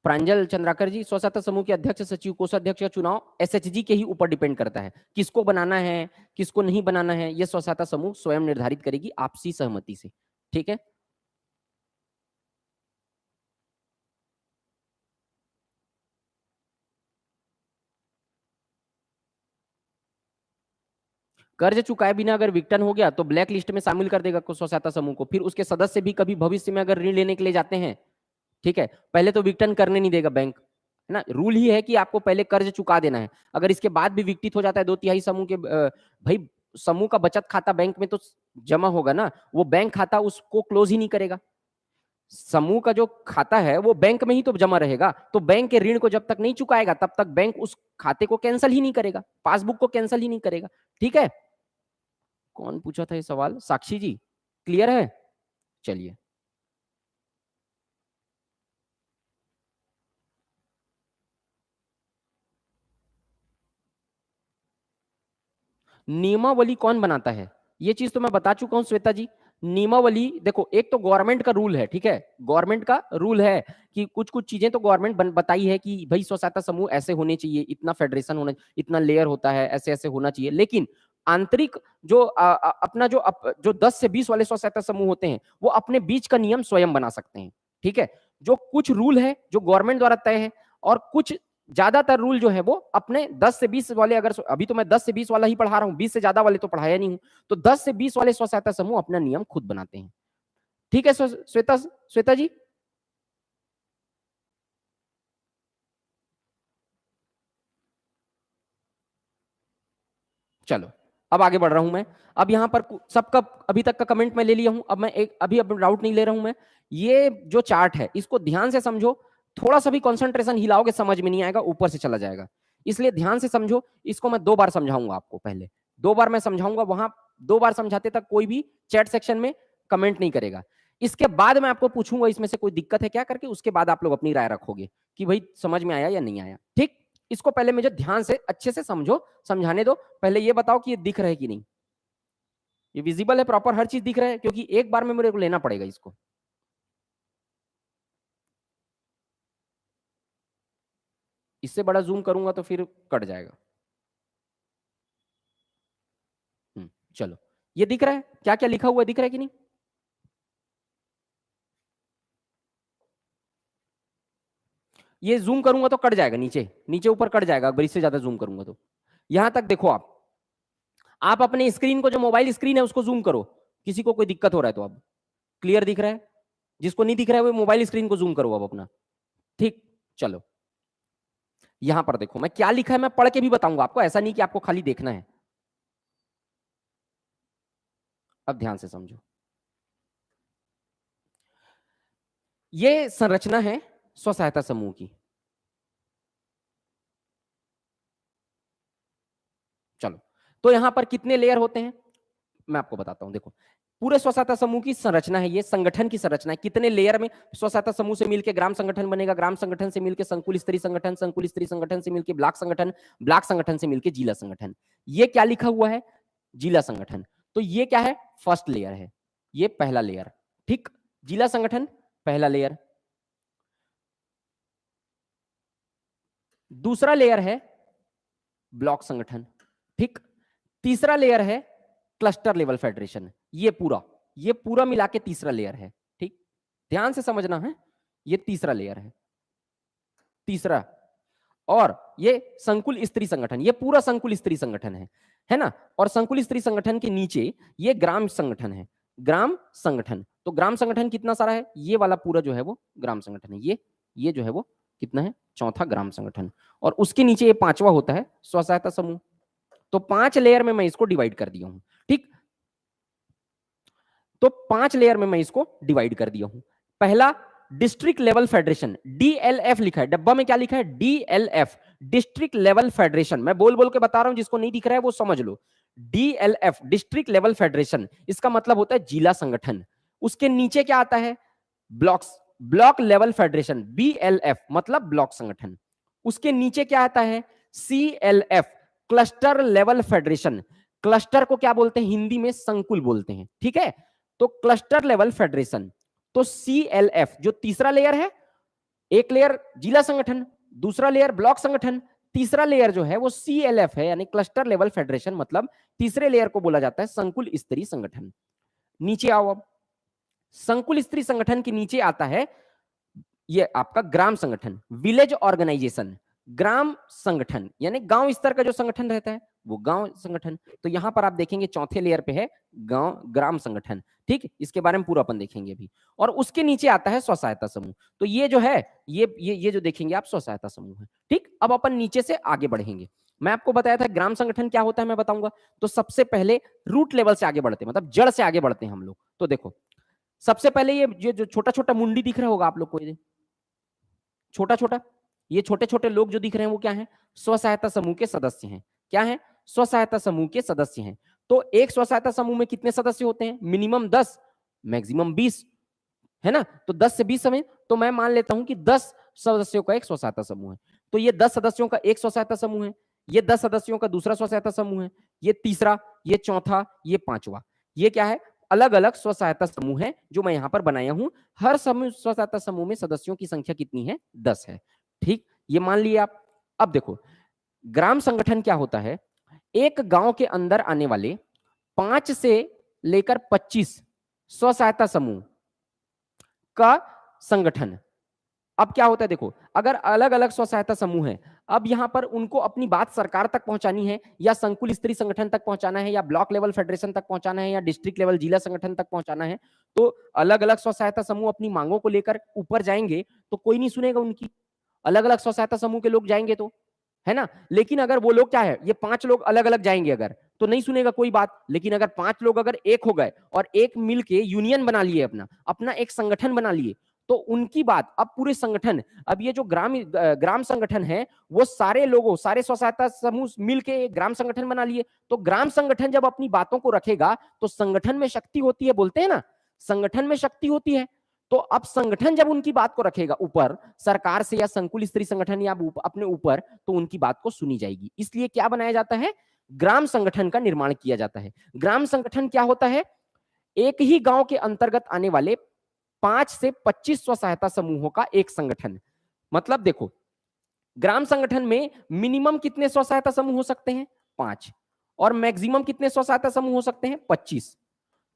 B: प्रांजल चंद्राकर जी, स्व सहायता समूह के अध्यक्ष, सचिव, कोषाध्यक्ष का चुनाव एसएचजी के ही ऊपर डिपेंड करता है, किसको बनाना है किसको नहीं बनाना है, ये स्व सहायता समूह स्वयं निर्धारित करेगी आपसी सहमति से, ठीक है। कर्ज चुकाए बिना अगर विघटन हो गया तो ब्लैक लिस्ट में शामिल कर देगा स्व सहायता समूह को, फिर उसके सदस्य भी कभी भविष्य में अगर ऋण लेने के लिए जाते हैं, ठीक है, पहले तो विघटन करने नहीं देगा बैंक, है ना। रूल ही है कि आपको पहले कर्ज चुका देना है, अगर इसके बाद भी विघटित हो जाता है 2/3 समूह के, भाई समूह का बचत खाता बैंक में तो जमा होगा ना, वो बैंक खाता उसको क्लोज ही नहीं करेगा। समूह का जो खाता है वो बैंक में ही तो जमा रहेगा, तो बैंक के ऋण को जब तक नहीं चुकाएगा तब तक बैंक उस खाते को कैंसिल ही नहीं करेगा, पासबुक को कैंसिल ही नहीं करेगा, ठीक है। कौन पूछा था ये सवाल, साक्षी जी, क्लियर है? चलिए, नियमावली कौन बनाता है, ये चीज तो मैं बता चुका हूं श्वेता जी। नियमावली देखो, एक तो गवर्नमेंट का रूल है, ठीक है, गवर्नमेंट का रूल है कि कुछ कुछ चीजें तो गवर्नमेंट बताई है कि भाई स्व सहायता समूह ऐसे होने चाहिए, इतना फेडरेशन होना, इतना लेयर होता है, ऐसे ऐसे होना चाहिए। लेकिन आंतरिक जो अपना जो 10 से 20 वाले स्व सहायता समूह होते हैं वो अपने बीच का नियम स्वयं बना सकते हैं, ठीक है। जो कुछ रूल है जो गवर्नमेंट द्वारा तय है, और कुछ ज्यादातर रूल जो है वो अपने 10 से 20 वाले, अगर अभी तो मैं 10 से 20 वाला ही पढ़ा रहा हूं, 20 से ज्यादा वाले तो पढ़ाया नहीं हूं, तो 10 से 20 वाले स्व सहायता समूह अपना नियम खुद बनाते हैं, ठीक है। श्वेता श्वेता जी, चलो अब आगे बढ़ रहा हूं मैं। अब यहां पर सबका अभी तक का कमेंट मैं ले लिया हूं, अब मैं एक अभी अब डाउट नहीं ले रहा हूं मैं। ये जो चार्ट है इसको ध्यान से समझो, थोड़ा सा भी कंसंट्रेशन हिलाओगे समझ में नहीं आएगा, ऊपर से चला जाएगा, इसलिए ध्यान से समझो। इसको मैं 2 बार समझाऊंगा आपको, पहले 2 बार मैं समझाऊंगा, वहां 2 बार समझाते तक कोई भी चैट सेक्शन में कमेंट नहीं करेगा। इसके बाद मैं आपको पूछूंगा इसमें से कोई दिक्कत है क्या करके, उसके बाद आप लोग अपनी राय रखोगे कि भाई समझ में आया या नहीं आया, ठीक। इसको पहले मुझे ध्यान से अच्छे से समझो, समझाने दो। पहले ये बताओ कि ये दिख रहा है कि नहीं, ये विजिबल है, प्रॉपर हर चीज दिख रहा है, क्योंकि एक बार में मेरे को लेना पड़ेगा इसको। इससे बड़ा जूम करूंगा तो फिर कट जाएगा। चलो, ये दिख रहा है क्या क्या लिखा हुआ है, दिख रहा है कि नहीं? ये जूम करूंगा तो कट जाएगा, नीचे नीचे ऊपर कट जाएगा अगर इससे ज्यादा जूम करूंगा तो। यहां तक देखो आप अपने स्क्रीन को, जो मोबाइल स्क्रीन है उसको जूम करो, किसी को कोई दिक्कत हो रहा है तो अब क्लियर दिख रहा है, जिसको नहीं दिख रहा है वो मोबाइल स्क्रीन को जूम करो अब अपना। ठीक, चलो यहां पर देखो मैं क्या लिखा है, मैं पढ़ के भी बताऊंगा आपको, ऐसा नहीं कि आपको खाली देखना है। अब ध्यान से समझो, ये संरचना है स्व सहायता समूह की। चलो, तो यहां पर कितने लेयर होते हैं मैं आपको बताता हूं। देखो, पूरे स्व सहायता समूह की संरचना है, ये संगठन की संरचना है। कितने लेयर में स्व सहायता समूह से मिलकर ग्राम संगठन बनेगा, ग्राम संगठन से मिलकर संकुल स्तरीय संगठन, संकुल स्तरीय संगठन से मिलकर ब्लॉक संगठन, ब्लॉक संगठन से मिलकर जिला संगठन। ये क्या लिखा हुआ है, जिला संगठन। तो ये क्या है, फर्स्ट लेयर है, ये पहला लेयर। ठीक, जिला संगठन पहला लेयर। दूसरा लेयर है ब्लॉक संगठन। ठीक, तीसरा लेयर है क्लस्टर लेवल फेडरेशन। ये पूरा मिला के तीसरा लेयर है। ठीक, ध्यान से समझना है, ये तीसरा लेयर है, तीसरा। और ये संकुल स्तरीय संगठन, ये पूरा संकुल स्तरीय संगठन है ना। और संकुल स्तरीय संगठन के नीचे ये ग्राम संगठन है, ग्राम संगठन। तो ग्राम संगठन कितना सारा है, ये वाला पूरा जो है वो ग्राम संगठन है। ये जो है वो कितना है, चौथा ग्राम संगठन। और उसके नीचे ये पांचवा होता है स्व सहायता समूह। तो 5 लेयर में मैं इसको डिवाइड कर दिया हूं। ठीक, तो 5 लेयर में मैं इसको डिवाइड कर दिया हूं। पहला डिस्ट्रिक्ट लेवल फेडरेशन, डीएलएफ लिखा है डब्बा में, क्या लिखा है, डीएलएफ, डिस्ट्रिक्ट लेवल फेडरेशन। मैं बोल बोल के बता रहा हूं, जिसको नहीं दिख रहा है वो समझ लो। डीएलएफ, डिस्ट्रिक्ट लेवल फेडरेशन, इसका मतलब होता है जिला संगठन। उसके नीचे क्या आता है, blocks, block level federation, BLF मतलब ब्लॉक संगठन। उसके नीचे क्या आता है, CLF, cluster level federation. Cluster को क्या बोलते हैं, हिंदी में संकुल बोलते हैं। ठीक है, तो क्लस्टर लेवल फेडरेशन। तो सीएलएफ जो तीसरा लेयर है, एक लेयर जिला संगठन, दूसरा लेयर ब्लॉक संगठन, तीसरा लेयर जो है वो सीएलएफ है, यानी क्लस्टर लेवल फेडरेशन। मतलब तीसरे लेयर को बोला जाता है संकुल स्तरीय संगठन। नीचे आओ, अब संकुल स्तरीय संगठन के नीचे आता है ये आपका ग्राम संगठन, विलेज ऑर्गेनाइजेशन। ग्राम संगठन यानी गांव स्तर का जो संगठन रहता है वो गांव संगठन। तो यहां पर आप देखेंगे चौथे लेयर पे है गांव ग्राम संगठन। ठीक, इसके बारे में पूरा अपन देखेंगे अभी। और उसके नीचे आता है स्व सहायता समूह। तो ये जो है ये जो देखेंगे आप, स्व सहायता समूह है। ठीक, अब अपन नीचे से आगे बढ़ेंगे। मैं आपको बताया था ग्राम संगठन क्या होता है, मैं बताऊंगा। तो सबसे पहले रूट लेवल से आगे बढ़ते हैं, मतलब जड़ से आगे बढ़ते हैं हम लोग। तो देखो, सबसे पहले ये जो छोटा छोटा मुंडी दिख रहा होगा आप लोग को, ये छोटा छोटा, ये छोटे छोटे लोग जो दिख रहे हैं वो क्या है, स्व सहायता समूह के सदस्य हैं। क्या है, स्व सहायता समूह के सदस्य हैं। तो एक स्व सहायता समूह में कितने सदस्य होते हैं, मिनिमम 10, मैक्सिमम 20, है ना। तो 10 से 20 समय, तो मैं मान लेता हूं कि 10 सदस्यों का एक स्व सहायता समूह है। तो ये 10 सदस्यों का एक स्व सहायता समूह है, ये 10 सदस्यों का दूसरा स्व सहायता समूह है, ये तीसरा, ये चौथा, ये पांचवा। ये क्या है, अलग अलग स्व सहायता समूह है जो मैं यहां पर बनाया हूं। हर समूह स्व सहायता समूह में सदस्यों की संख्या कितनी है, 10 है। ठीक, ये मान लिए आप। अब देखो, ग्राम संगठन क्या होता है, एक गांव के अंदर आने वाले 5 से लेकर 25 स्व सहायता समूह का संगठन। अब क्या होता है, देखो, अगर अलग अलग स्व सहायता समूह है, अब यहां पर उनको अपनी बात सरकार तक पहुंचानी है, या संकुल स्तरीय संगठन तक पहुंचाना है, या ब्लॉक लेवल फेडरेशन तक पहुंचाना है, या डिस्ट्रिक्ट लेवल जिला संगठन तक पहुंचाना है, तो अलग अलग स्व सहायता समूह अपनी मांगों को लेकर ऊपर जाएंगे तो कोई नहीं सुनेगा उनकी। अलग अलग स्व सहायता समूह के लोग जाएंगे तो, है ना। लेकिन अगर वो लोग क्या है, ये 5 लोग अलग अलग जाएंगे अगर, तो नहीं सुनेगा कोई बात। लेकिन अगर 5 लोग अगर एक हो गए और एक मिलके यूनियन बना लिए, अपना अपना एक संगठन बना लिए, तो उनकी बात अब पूरे संगठन, अब ये जो ग्राम संगठन है, वो सारे लोगों, सारे स्व सहायता समूह मिलके ग्राम संगठन बना लिए। तो ग्राम संगठन जब अपनी बातों को रखेगा तो संगठन में शक्ति होती है, बोलते हैं ना, संगठन में शक्ति होती है। तो अब संगठन जब उनकी बात को रखेगा ऊपर, सरकार से या संकुल स्तरीय संगठन या अपने ऊपर, तो उनकी बात को सुनी जाएगी। इसलिए क्या बनाया जाता है, ग्राम संगठन का निर्माण किया जाता है। ग्राम संगठन क्या होता है, एक ही गांव के अंतर्गत आने वाले 5 से 25 स्व सहायता समूहों का एक संगठन। मतलब देखो, ग्राम संगठन में मिनिमम कितने स्व सहायता समूह हो सकते हैं, 5। और मैक्सिमम कितने स्व सहायता समूह हो सकते हैं? 25।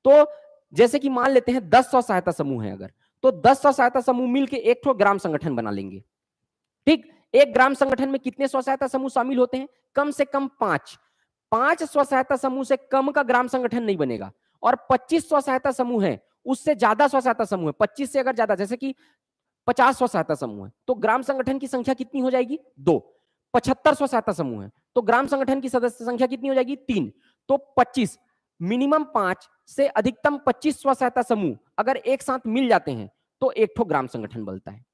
B: तो जैसे कि मान लेते हैं 10 स्व सहायता समूह है अगर, तो 10 स्व सहायता समूह मिलके एक ठो ग्राम संगठन बना लेंगे। ठीक, एक ग्राम संगठन में कितने स्व सहायता समूह शामिल होते हैं? कम से कम 5। 5 स्व सहायता समूह से कम का ग्राम संगठन नहीं बनेगा। और 25 स्व सहायता समूह है, उससे ज्यादा स्व सहायता समूह है, 25 से अगर ज्यादा, जैसे कि 50 स्व सहायता समूह है, तो ग्राम संगठन की संख्या कितनी हो जाएगी? 2। 75 स्व सहायता समूह है, तो ग्राम संगठन की सदस्य संख्या कितनी हो जाएगी? 3। तो 25, मिनिमम 5 से अधिकतम 25 स्व सहायता समूह अगर एक साथ मिल जाते हैं तो एक ठो ग्राम संगठन बनता है।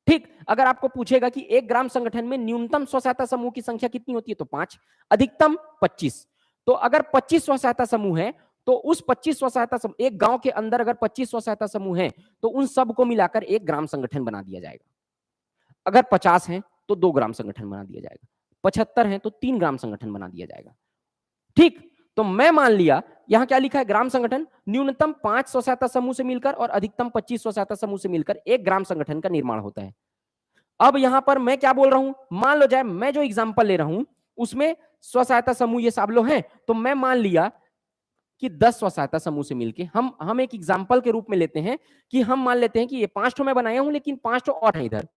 B: ठीक, अगर आपको पूछेगा कि एक ग्राम संगठन में न्यूनतम स्व सहायता समूह की संख्या कितनी होती है, तो 5, अधिकतम 25। तो अगर 25 स्व सहायता समूह है, तो उस 25 स्व सहायता समूह, एक गांव के अंदर अगर 25 स्व सहायता समूह है, तो उन सबको मिलाकर एक ग्राम संगठन बना दिया जाएगा। अगर 50 है तो 2 ग्राम संगठन बना दिया जाएगा, 75 है तो 3 ग्राम संगठन बना दिया जाएगा। ठीक, तो मैं मान लिया यहां क्या लिखा है? ग्राम संगठन न्यूनतम 5 स्व सहायता समूह से मिलकर और अधिकतम 25 स्व सहायता समूह से मिलकर एक ग्राम संगठन का निर्माण होता है। अब यहां पर मैं क्या बोल रहा हूं, मान लो जाए मैं जो एग्जांपल ले रहा हूं उसमें स्व सहायता समूह ये सब लोग हैं, तो मैं मान लिया कि 10 स्व सहायता समूह से मिलके हम एक एग्जांपल के रूप में लेते हैं कि हम मान लेते हैं कि ये 5 ठो मैं बनाया हूं, लेकिन 5 ठो और है इधर,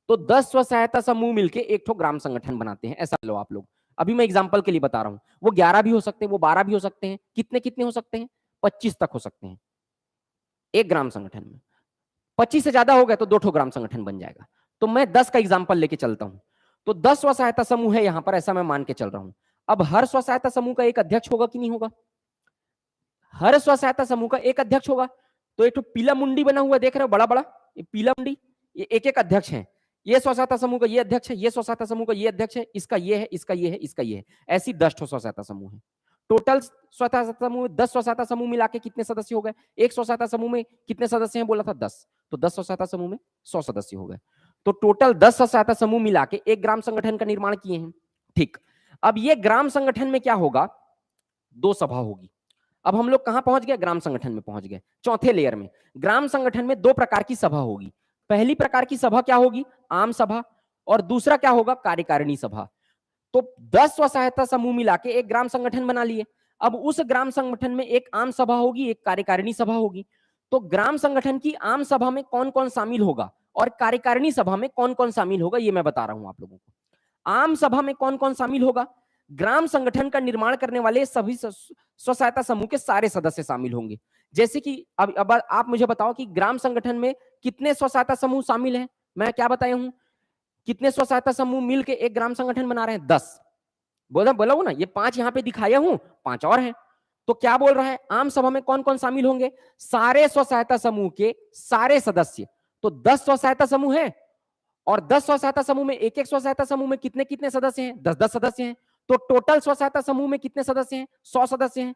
B: तो 10 स्व सहायता समूह मिलके एक ठो ग्राम संगठन बनाते हैं। ऐसा लो आप लोग, अभी मैं एग्जांपल के लिए बता रहा हूं, वो 11 भी हो सकते हैं, वो 12 भी हो सकते हैं, कितने कितने हो सकते हैं? 25 तक हो सकते हैं एक ग्राम संगठन में। 25 से ज्यादा हो गया तो 2 ठो ग्राम संगठन बन जाएगा। तो मैं 10 का एग्जांपल लेके चलता हूं, तो 10 स्व सहायता समूह है यहां पर, ऐसा मैं मान के चल रहा हूं। अब हर स्व सहायता समूह का एक अध्यक्ष होगा कि नहीं होगा? हर स्व सहायता समूह का एक अध्यक्ष होगा। तो एक तो पीला मुंडी बना हुआ देख रहे हो, बड़ा बड़ा ये पीला मुंडी, ये एक एक अध्यक्ष है। ये स्व सहायता समूह का ये अध्यक्ष है, ये स्व सहायता समूह का ये अध्यक्ष है, इसका ये है, इसका ये है, इसका ये है। ऐसी 10 स्व सहायता समूह है। टोटल स्व सहायता समूह 10 स्व सहायता समूह मिला के कितने सदस्य हो गए? एक स्व सहायता समूह में कितने सदस्य हैं बोला था? 10। तो 10 स्व सहायता समूह में 100 सदस्य हो गए। तो टोटल 10 स्व सहायता समूह मिला के एक ग्राम संगठन का निर्माण किए हैं। ठीक, अब ये ग्राम संगठन में क्या होगा? 2 सभा होगी। अब हम लोग कहां पहुंच गए? ग्राम संगठन में पहुंच गए, चौथे लेयर में। ग्राम संगठन में 2 प्रकार की सभा होगी। पहली प्रकार की सभा क्या होगी? आम सभा। और दूसरा क्या होगा? कार्यकारिणी सभा। तो 10 स्व सहायता समूह मिला के एक ग्राम संगठन बना लिए। अब उस ग्राम संगठन में एक आम सभा होगी, एक कार्यकारिणी सभा होगी। तो ग्राम संगठन की आम सभा में कौन कौन शामिल होगा और कार्यकारिणी सभा में कौन कौन शामिल होगा, ये मैं बता रहा हूं आप लोगों को। आम सभा में कौन कौन शामिल होगा? ग्राम संगठन का निर्माण करने वाले सभी स्व सहायता समूह के सारे सदस्य शामिल होंगे। जैसे कि अब आप मुझे बताओ कि ग्राम संगठन में कितने स्व सहायता समूह शामिल हैं? मैं क्या बताया हूं, कितने स्व सहायता समूह मिलके एक ग्राम संगठन बना रहे हैं? 10। बोला हूं ना, ये 5 यहां पे दिखाया हूं, 5 और हैं। तो क्या बोल रहा है? आम सभा में कौन कौन शामिल होंगे? सारे स्व सहायता समूह के सारे सदस्य। तो 10 स्व सहायता समूह है और 10 स्व सहायता समूह में एक एक स्व सहायता समूह में कितने कितने सदस्य हैं? 10-10 सदस्य हैं। तो टोटल स्व सहायता समूह में कितने सदस्य हैं? 100 सदस्य हैं।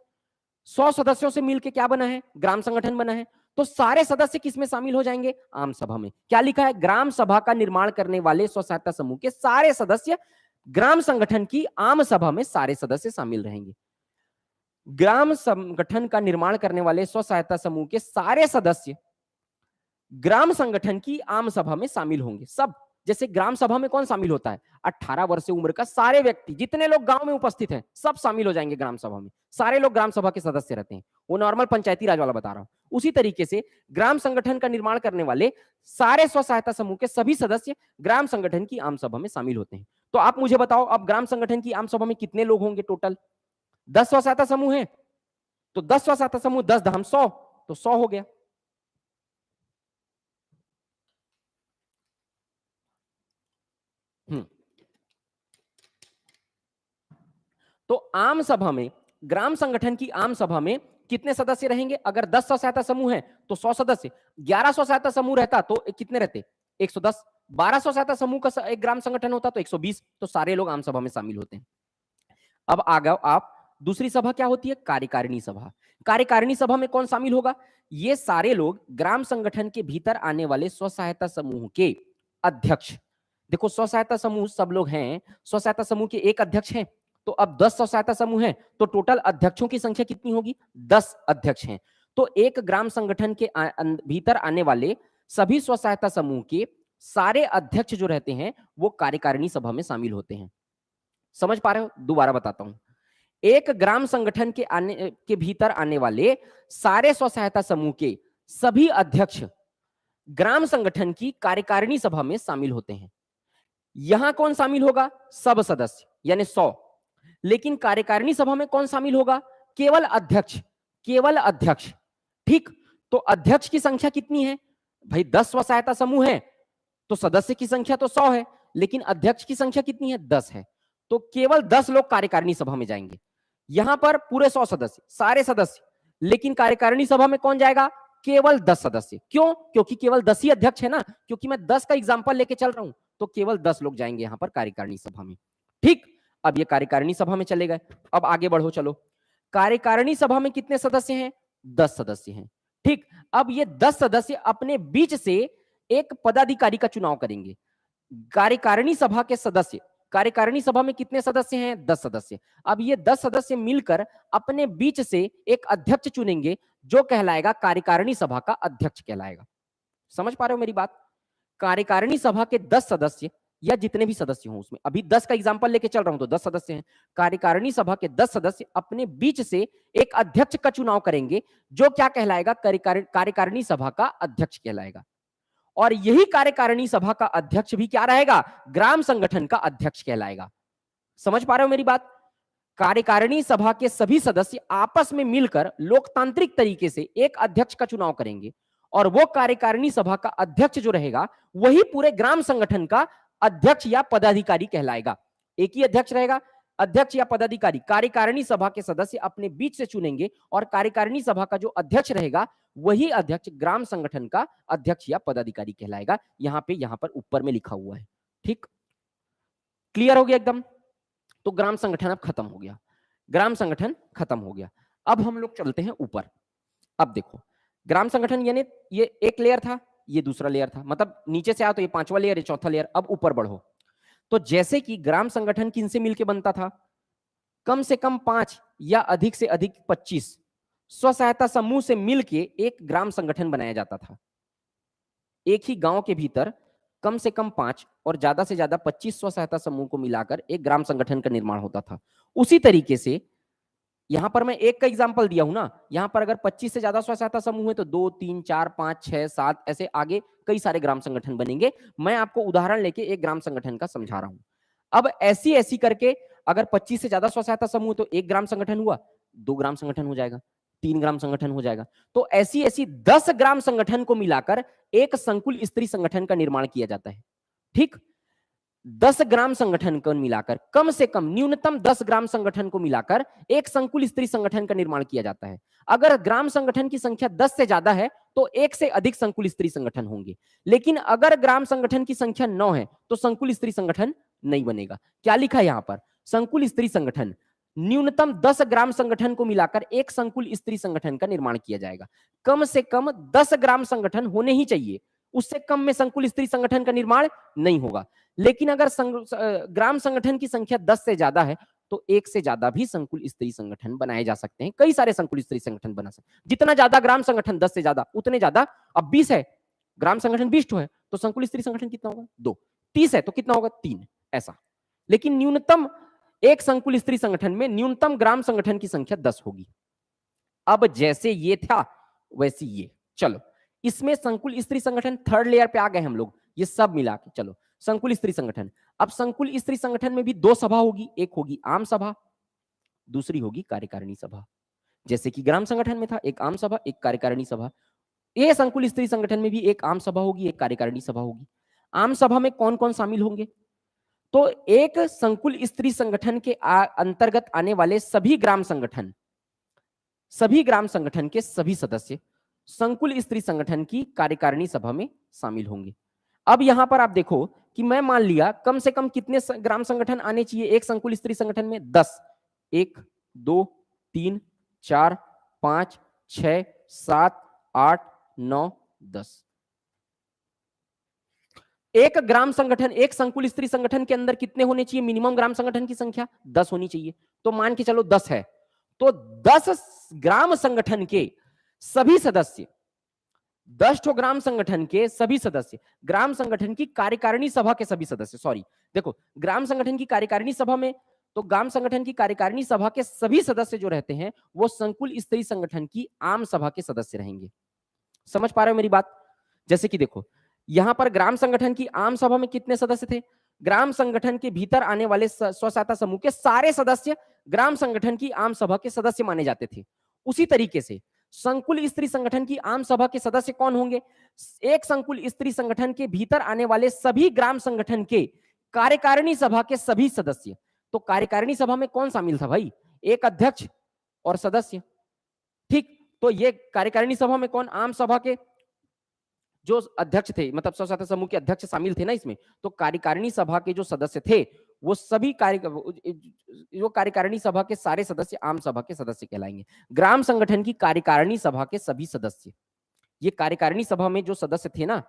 B: 100 सदस्यों से मिलकर क्या बना है? ग्राम संगठन बना है। तो सारे सदस्य किस में शामिल हो जाएंगे? आम सभा में। क्या लिखा है? ग्राम सभा का निर्माण करने वाले स्व सहायता समूह के सारे सदस्य ग्राम संगठन की आम सभा में सारे सदस्य शामिल रहेंगे। ग्राम संगठन का निर्माण करने वाले स्व सहायता समूह के सारे सदस्य ग्राम संगठन की आम सभा में शामिल होंगे। सब, जैसे ग्राम सभा में कौन शामिल होता है? 18 वर्ष से उम्र का सारे व्यक्ति, जितने लोग गांव में उपस्थित हैं, सब शामिल हो जाएंगे ग्राम सभा में। सारे लोग ग्राम सभा के सदस्य रहते हैं। वो नॉर्मल पंचायती राज वाला बता रहा हूं। उसी तरीके से ग्राम संगठन का निर्माण करने वाले सारे स्व सहायता समूह के सभी सदस्य ग्राम संगठन की आम सभा में शामिल होते हैं। तो आप मुझे बताओ, अब ग्राम संगठन की आम सभा में कितने लोग होंगे टोटल? 10 स्व सहायता समूह है, तो 10 स्व सहायता समूह 10 धाम 100, तो 100 हो गया। तो आम सभा में, ग्राम संगठन की आम सभा में कितने सदस्य रहेंगे? अगर 10 स्व सहायता समूह है तो 100 सदस्य। 11 स्व सहायता समूह रहता तो कितने रहते? 110। 12 स्व सहायता समूह का एक ग्राम संगठन होता तो 120। तो सारे लोग आम सभा में शामिल होते हैं। अब आ गए आप, दूसरी सभा क्या होती है? कार्यकारिणी सभा। कार्यकारिणी सभा में कौन शामिल होगा? ये सारे लोग ग्राम संगठन के भीतर आने वाले स्व सहायता समूह के अध्यक्ष। देखो, स्व सहायता समूह सब लोग हैं, स्व सहायता समूह के एक अध्यक्ष हैं। तो अब 10 स्व सहायता समूह है, तो टोटल अध्यक्षों की संख्या कितनी होगी? 10 अध्यक्ष हैं। तो एक ग्राम संगठन के भीतर आने वाले सभी स्व सहायता समूह के सारे अध्यक्ष जो रहते हैं वो कार्यकारिणी सभा में शामिल होते हैं। समझ पा रहे हो? दोबारा बताता हूं। एक ग्राम संगठन के भीतर आने वाले सारे स्व सहायता समूह के सभी अध्यक्ष ग्राम संगठन की कार्यकारिणी सभा में शामिल होते हैं। यहां कौन शामिल होगा? सब सदस्य यानी 100। लेकिन कार्यकारिणी सभा में कौन शामिल होगा? केवल अध्यक्ष, केवल अध्यक्ष। ठीक, तो अध्यक्ष की संख्या कितनी है भाई? 10 स्व सहायता समूह है तो सदस्य की संख्या तो 100 है, लेकिन अध्यक्ष की संख्या कितनी है? 10 है। तो केवल 10 लोग कार्यकारिणी सभा में जाएंगे। यहां पर पूरे 100 सदस्य, सारे सदस्य, लेकिन कार्यकारिणी सभा में कौन जाएगा? केवल 10 सदस्य। क्यों? क्योंकि केवल 10 ही अध्यक्ष है ना, क्योंकि मैं 10 का एग्जांपल लेके चल रहा हूं, तो केवल 10 लोग जाएंगे यहां पर कार्यकारिणी सभा में। ठीक, अब ये कार्यकारिणी सभा में चले गए। अब आगे बढ़ो, चलो। कार्यकारिणी सभा में कितने सदस्य हैं? 10 सदस्य हैं। ठीक, अब ये 10 सदस्य अपने बीच से एक पदाधिकारी का चुनाव करेंगे। कार्यकारिणी सभा के सदस्य, कार्यकारिणी सभा में कितने सदस्य हैं? 10 सदस्य। अब ये 10 सदस्य मिलकर अपने बीच से एक अध्यक्ष चुनेंगे, जो कहलाएगा कार्यकारिणी सभा का अध्यक्ष कहलाएगा। समझ पा रहे हो मेरी बात? कार्यकारिणी सभा के 10 सदस्य या जितने भी सदस्य हों, उसमें अभी 10 का एग्जांपल लेके चल रहा हूं तो 10 सदस्य हैं। कार्यकारिणी सभा के 10 सदस्य अपने बीच से एक अध्यक्ष का चुनाव करेंगे, जो क्या कहलाएगा? कार्यकारिणी सभा का अध्यक्ष कहलाएगा। और यही कार्यकारिणी सभा का अध्यक्ष भी क्या रहेगा? ग्राम संगठन का अध्यक्ष कहलाएगा। समझ पा रहे हो मेरी बात? कार्यकारिणी सभा के सभी सदस्य आपस में मिलकर लोकतांत्रिक तरीके से एक अध्यक्ष का चुनाव करेंगे, और वो कार्यकारिणी सभा का अध्यक्ष जो रहेगा वही पूरे ग्राम संगठन का अध्यक्ष या पदाधिकारी कहलाएगा। एक ही अध्यक्ष रहेगा, अध्यक्ष या पदाधिकारी कार्यकारिणी सभा के सदस्य अपने बीच से चुनेंगे, और कार्यकारिणी सभा का जो अध्यक्ष रहेगा वही अध्यक्ष ग्राम संगठन का अध्यक्ष या पदाधिकारी कहलाएगा। यहां पर ऊपर में लिखा हुआ है। ठीक, क्लियर हो गया एकदम? तो ग्राम संगठन अब खत्म हो गया, ग्राम संगठन खत्म हो गया। अब हम लोग चलते हैं ऊपर। अब देखो, ग्राम संगठन यानी ये एक लेयर था, ये दूसरा लेयर था, मतलब नीचे से आओ तो ये 5वां लेयर, ये 4था लेयर। अब ऊपर बढ़ो तो जैसे कि ग्राम संगठन किनसे मिलकर बनता था? कम से कम 5 या अधिक से अधिक 25 स्व सहायता समूह से मिलके एक ग्राम संगठन बनाया जाता था। एक ही गांव के भीतर कम से कम 5 और ज्यादा से ज्यादा 25 स्व सहायता समूह को मिलाकर एक ग्राम संगठन का निर्माण होता था। उसी तरीके से यहां पर मैं एक का एग्जांपल दिया हूं ना, यहां पर अगर 25 से ज्यादा स्व सहायता समूह है तो 2, 3, 4, 5, 6, 7 ऐसे आगे कई सारे ग्राम संगठन बनेंगे। मैं आपको उदाहरण लेके एक ग्राम संगठन का समझा रहा हूं। अब ऐसी ऐसी करके अगर 25 से ज्यादा स्व सहायता समूह तो एक ग्राम संगठन हुआ, 2 ग्राम संगठन हो जाएगा, 3 ग्राम संगठन हो जाएगा। तो ऐसी ऐसी 10 ग्राम संगठन को मिलाकर एक संकुल स्त्री संगठन का निर्माण किया जाता है। ठीक, 10 ग्राम संगठन को मिलाकर, कम से कम न्यूनतम 10 ग्राम संगठन को मिलाकर एक संकुल स्त्री संगठन का निर्माण किया जाता है। अगर ग्राम संगठन की संख्या 10 से ज्यादा है तो एक से अधिक संकुल स्त्री संगठन होंगे, लेकिन अगर ग्राम संगठन की संख्या 9 है तो संकुल स्त्री संगठन नहीं बनेगा। क्या लिखा है यहां पर? संकुल स्त्री संगठन, न्यूनतम 10 ग्राम संगठन को मिलाकर एक संकुल स्त्री संगठन का निर्माण किया जाएगा। कम से कम 10 ग्राम संगठन होने ही चाहिए, उससे कम में संकुल स्त्री संगठन का निर्माण नहीं होगा। लेकिन अगर ग्राम संगठन की संख्या 10 से ज्यादा है तो एक से ज्यादा भी संकुल स्त्री संगठन बनाए जा सकते हैं। कई सारे संकुल स्त्री संगठन बना सकते हैं। जितना ज्यादा ग्राम संगठन 10 से ज्यादा उतने ज्यादा। अब 20 है ग्राम संगठन, 20 है तो संकुल स्त्री संगठन कितना होगा? 2। 30 है तो कितना होगा? 3। ऐसा। लेकिन न्यूनतम एक संकुल स्त्री संगठन में न्यूनतम ग्राम संगठन की संख्या 10 होगी। अब जैसे ये था वैसे ये, चलो इसमें संकुल स्त्री संगठन थर्ड लेयर पे आ गए हम लोग, ये सब मिला के। चलो संकुल स्त्री संगठन, अब संकुल स्त्री संगठन में भी 2 सभा होगी, एक होगी आम सभा, दूसरी होगी कार्यकारिणी सभा। जैसे कि ग्राम संगठन में था एक आम सभा एक कार्यकारिणी सभा, ये संकुल स्त्री संगठन में भी एक आम सभा होगी एक कार्यकारिणी सभा होगी। आम सभा में कौन कौन शामिल होंगे? तो एक संकुल स्त्री संगठन के अंतर्गत आने वाले सभी ग्राम संगठन के सभी सदस्य संकुल स्त्री संगठन की कार्यकारिणी सभा में शामिल होंगे। अब यहां पर आप देखो कि मैं मान लिया कम से कम कितने ग्राम संगठन आने चाहिए एक संकुल स्त्री संगठन में? 10। 1, 2, 3, 4, 5, 6, 7, 8, 9, 10। एक ग्राम संगठन, एक संकुल स्त्री संगठन के अंदर कितने होने चाहिए? मिनिमम ग्राम संगठन की संख्या 10 होनी चाहिए। तो मान के चलो 10 है तो 10 ग्राम संगठन के सभी सदस्य, 10 ठो ग्राम संगठन के सभी सदस्य, ग्राम संगठन की कार्यकारिणी सभा के सभी सदस्य, सॉरी देखो ग्राम संगठन की कार्यकारिणी सभा में तो ग्राम संगठन की कार्यकारिणी सभा के सभी सदस्य जो रहते हैं वो संकुल स्तरीय संगठन की आम सभा के सदस्य रहेंगे। समझ पा रहे हो मेरी बात? जैसे कि देखो यहां पर ग्राम संगठन की आम सभा में कितने सदस्य थे? ग्राम संगठन के भीतर आने वाले स्व सहायता समूह के सारे सदस्य ग्राम संगठन की आम सभा के सदस्य माने जाते थे। उसी तरीके से संकुल स्तरीय संगठन की आम सभा के सदस्य कौन होंगे? एक संकुल स्तरीय संगठन के भीतर आने वाले सभी ग्राम संगठन के कार्यकारिणी सभा के सभी सदस्य। तो कार्यकारिणी सभा में कौन शामिल था भाई? एक अध्यक्ष और सदस्य। ठीक, तो ये कार्यकारिणी सभा में कौन? आम सभा के जो अध्यक्ष थे, मतलब स्व सहायता समूह के अध्यक्ष शामिल थे ना इसमें। तो कार्यकारिणी सभा के जो सदस्य थे वो सभी जो कार्यकारिणी सभा के सारे सदस्य आम सभा के सदस्य कहलाएंगे। ग्राम संगठन की कार्यकारिणी सभा के सभी सदस्य, ये कार्यकारिणी सभा में जो सदस्य थे ना,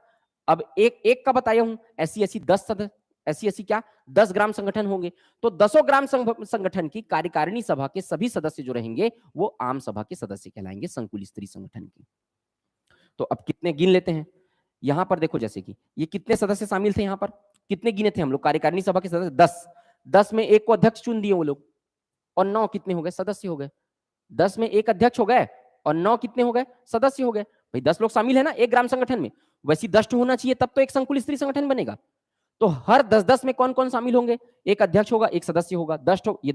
B: अब एक एक का बताया हूं, ऐसी ऐसी 10 सदस्य, ऐसी ऐसी क्या 10 ग्राम संगठन होंगे। तो 10 ग्राम संगठन की कार्यकारिणी सभा के सभी सदस्य जो रहेंगे वो आम सभा के सदस्य कहलाएंगे, संकुल स्तरीय संगठन की। तो अब कितने गिन लेते हैं। यहां पर देखो जैसे कि ये कितने सदस्य शामिल थे, यहां पर कितने गिने थे हम लोग कार्यकारिणी सभा के सदस्य? 10 में एक को अध्यक्ष चुन दिए वो लोग, और 9 कितने हो गए? सदस्य हो गए। 10 में एक अध्यक्ष हो गए और 9 कितने हो गए? सदस्य हो गए। भाई 10 लोग शामिल है ना एक ग्राम संगठन में, वैसी 10 होना चाहिए तब तो एक संकुल स्तरीय संगठन बनेगा। तो हर 10-10 में कौन कौन शामिल होंगे? एक अध्यक्ष होगा, एक सदस्य होगा। 10 ये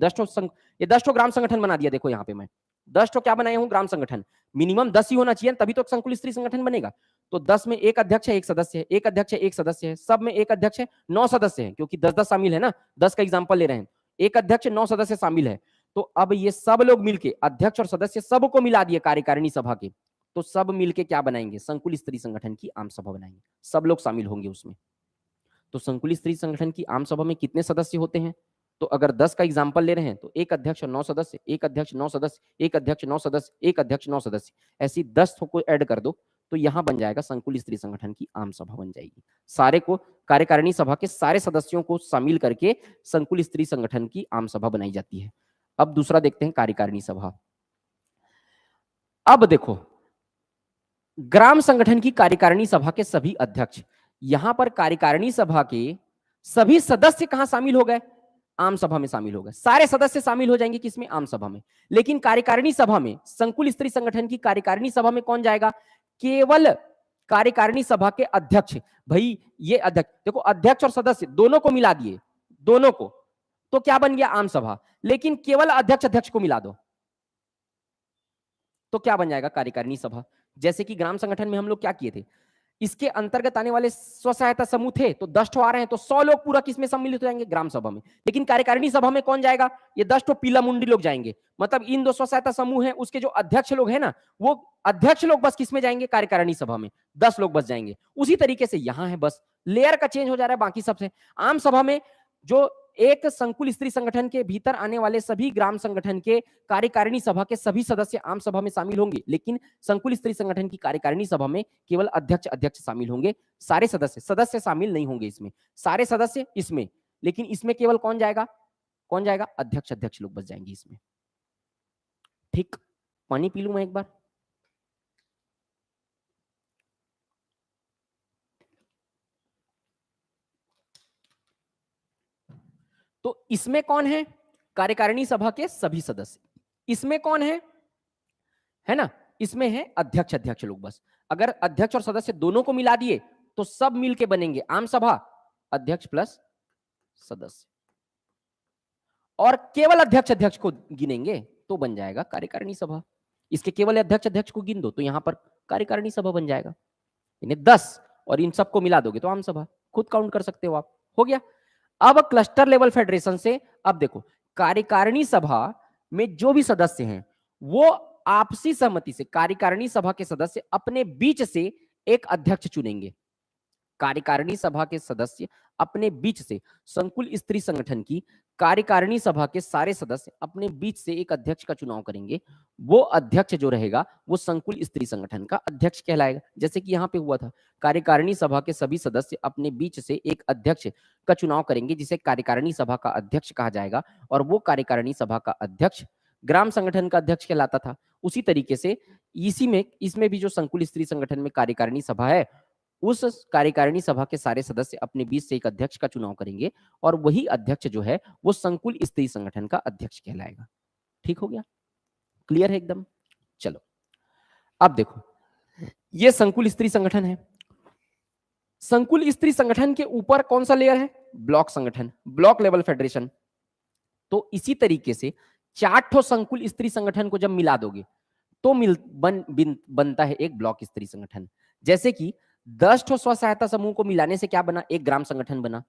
B: 10 ग्राम संगठन बना दिया। देखो यहाँ पे मैं 10 क्या बनाया हूँ? ग्राम संगठन। मिनिमम 10 ही होना चाहिए तभी तो संकुल स्तरीय संगठन बनेगा। तो 10 में एक अध्यक्ष है, एक सदस्य है, एक अध्यक्ष है, एक सदस्य है, सब में एक अध्यक्ष है, 9 सदस्य हैं, क्योंकि 10-10 शामिल है ना, 10 का एग्जांपल ले रहे हैं। एक अध्यक्ष 9 सदस्य शामिल है। तो अब ये सब लोग मिलके, अध्यक्ष और सदस्य सबको मिला दिए कार्यकारिणी सभा के, तो सब मिलके क्या बनाएंगे? संकुल स्तरीय संगठन की आम सभा बनाएंगे। सब लोग शामिल होंगे उसमें। तो संकुल स्तरीय संगठन की आम सभा में कितने सदस्य होते हैं? तो अगर 10 का एग्जांपल ले रहे हैं तो एक अध्यक्ष और 9 सदस्य, एक अध्यक्ष 9 सदस्य, एक अध्यक्ष 9 सदस्य, एक अध्यक्ष 9 सदस्य, ऐसी 10 को ऐड कर दो तो यहां बन जाएगा संकुल स्तरीय संगठन की आम सभा बन जाएगी। सारे को कार्यकारिणी सभा के सारे सदस्यों को शामिल करके संकुल स्तरीय संगठन की आम सभा बनाई जाती है। अब दूसरा देखते हैं कार्यकारिणी सभा। अब देखो ग्राम संगठन की कार्यकारिणी सभा के सभी अध्यक्ष, यहां पर कार्यकारिणी सभा के सभी सदस्य कहां शामिल हो गए? आम सभा में शामिल हो गए। सारे सदस्य शामिल हो जाएंगे किसमें? आम सभा में। लेकिन कार्यकारिणी सभा में, संकुल स्तरीय संगठन की कार्यकारिणी सभा में कौन जाएगा? केवल कार्यकारिणी सभा के अध्यक्ष। भाई ये अध्यक्ष देखो, अध्यक्ष और सदस्य दोनों को मिला दिए, दोनों को, तो क्या बन गया? आम सभा। लेकिन केवल अध्यक्ष को मिला दो तो क्या बन जाएगा? कार्यकारिणी सभा। जैसे कि ग्राम संगठन में हम लोग क्या किए थे, इसके अंतर्गत आने वाले स्व सहायता समूह थे तो 10 आ रहे हैं तो 100 लोग पूरा किसमें सम्मिलित हो जाएंगे? ग्राम सभा में। लेकिन कार्यकारिणी सभा में कौन जाएगा? ये 10 पीला मुंडी लोग जाएंगे। मतलब इन 2 स्व सहायता समूह हैं उसके जो अध्यक्ष लोग हैं ना, वो अध्यक्ष लोग बस किसमें जाएंगे? कार्यकारिणी सभा में। 10 लोग बस जाएंगे। उसी तरीके से यहां है, बस लेयर का चेंज हो जा रहा है बाकी सबसे। आम सभा में जो एक संकुल स्तरीय संगठन के भीतर आने वाले सभी ग्राम संगठन के कार्यकारिणी सभा के सभी सदस्य आम सभा में शामिल होंगे, लेकिन संकुल स्तरीय संगठन की कार्यकारिणी सभा में केवल अध्यक्ष शामिल होंगे। सारे सदस्य शामिल नहीं होंगे इसमें, सारे सदस्य इसमें, लेकिन इसमें केवल कौन जाएगा? कौन जाएगा? अध्यक्ष लोग बस जाएंगे इसमें। ठीक, पानी पी लूं मैं एक बार। तो इसमें कौन है? कार्यकारिणी सभा के सभी सदस्य। इसमें कौन है ना, इसमें है अध्यक्ष लोग बस। अगर अध्यक्ष और सदस्य दोनों को मिला दिए तो सब मिलके बनेंगे आम सभा, अध्यक्ष प्लस सदस्य, और केवल अध्यक्ष को गिनेंगे तो बन जाएगा कार्यकारिणी सभा। इसके केवल अध्यक्ष को गिन दो तो यहां पर कार्यकारिणी सभा बन जाएगा। इन्हें 10 और इन सबको मिला दोगे तो आम सभा। खुद काउंट कर सकते हो आप। हो गया। अब क्लस्टर लेवल फेडरेशन से, अब देखो कार्यकारिणी सभा में जो भी सदस्य हैं वो आपसी सहमति से, कार्यकारिणी सभा के सदस्य अपने बीच से एक अध्यक्ष चुनेंगे। कार्यकारिणी सभा के सदस्य अपने बीच से, संकुल स्तरीय संगठन की कार्यकारिणी सभा के सारे सदस्य अपने बीच से एक अध्यक्ष का चुनाव करेंगे। वो अध्यक्ष जो रहेगा वो संकुल स्तरीय संगठन का अध्यक्ष कहलाएगा। जैसे कि यहाँ पे हुआ था, कार्यकारिणी सभा के सभी सदस्य अपने बीच से एक अध्यक्ष का चुनाव करेंगे जिसे कार्यकारिणी सभा का अध्यक्ष कहा जाएगा, और वो कार्यकारिणी सभा का अध्यक्ष ग्राम संगठन का अध्यक्ष कहलाता था। उसी तरीके से इसमें भी जो संकुल स्तरीय संगठन में कार्यकारिणी सभा है उस कार्यकारिणी सभा के सारे सदस्य अपने बीच से एक अध्यक्ष का चुनाव करेंगे और वही अध्यक्ष जो है वो संकुल स्त्री संगठन का अध्यक्ष कहलाएगा। ठीक हो गया? क्लियर है एकदम? चलो अब देखो, ये संकुल स्त्री संगठन है। संकुल स्त्री संगठन के ऊपर कौन सा लेयर है? ब्लॉक संगठन, ब्लॉक लेवल फेडरेशन। तो इसी तरीके से 4 संकुल स्त्री संगठन को जब मिला दोगे तो बनता है एक ब्लॉक स्त्री संगठन। जैसे कि 10 स्व सहायता समूह को मिलाने से क्या बना? एक ग्राम संगठन बना।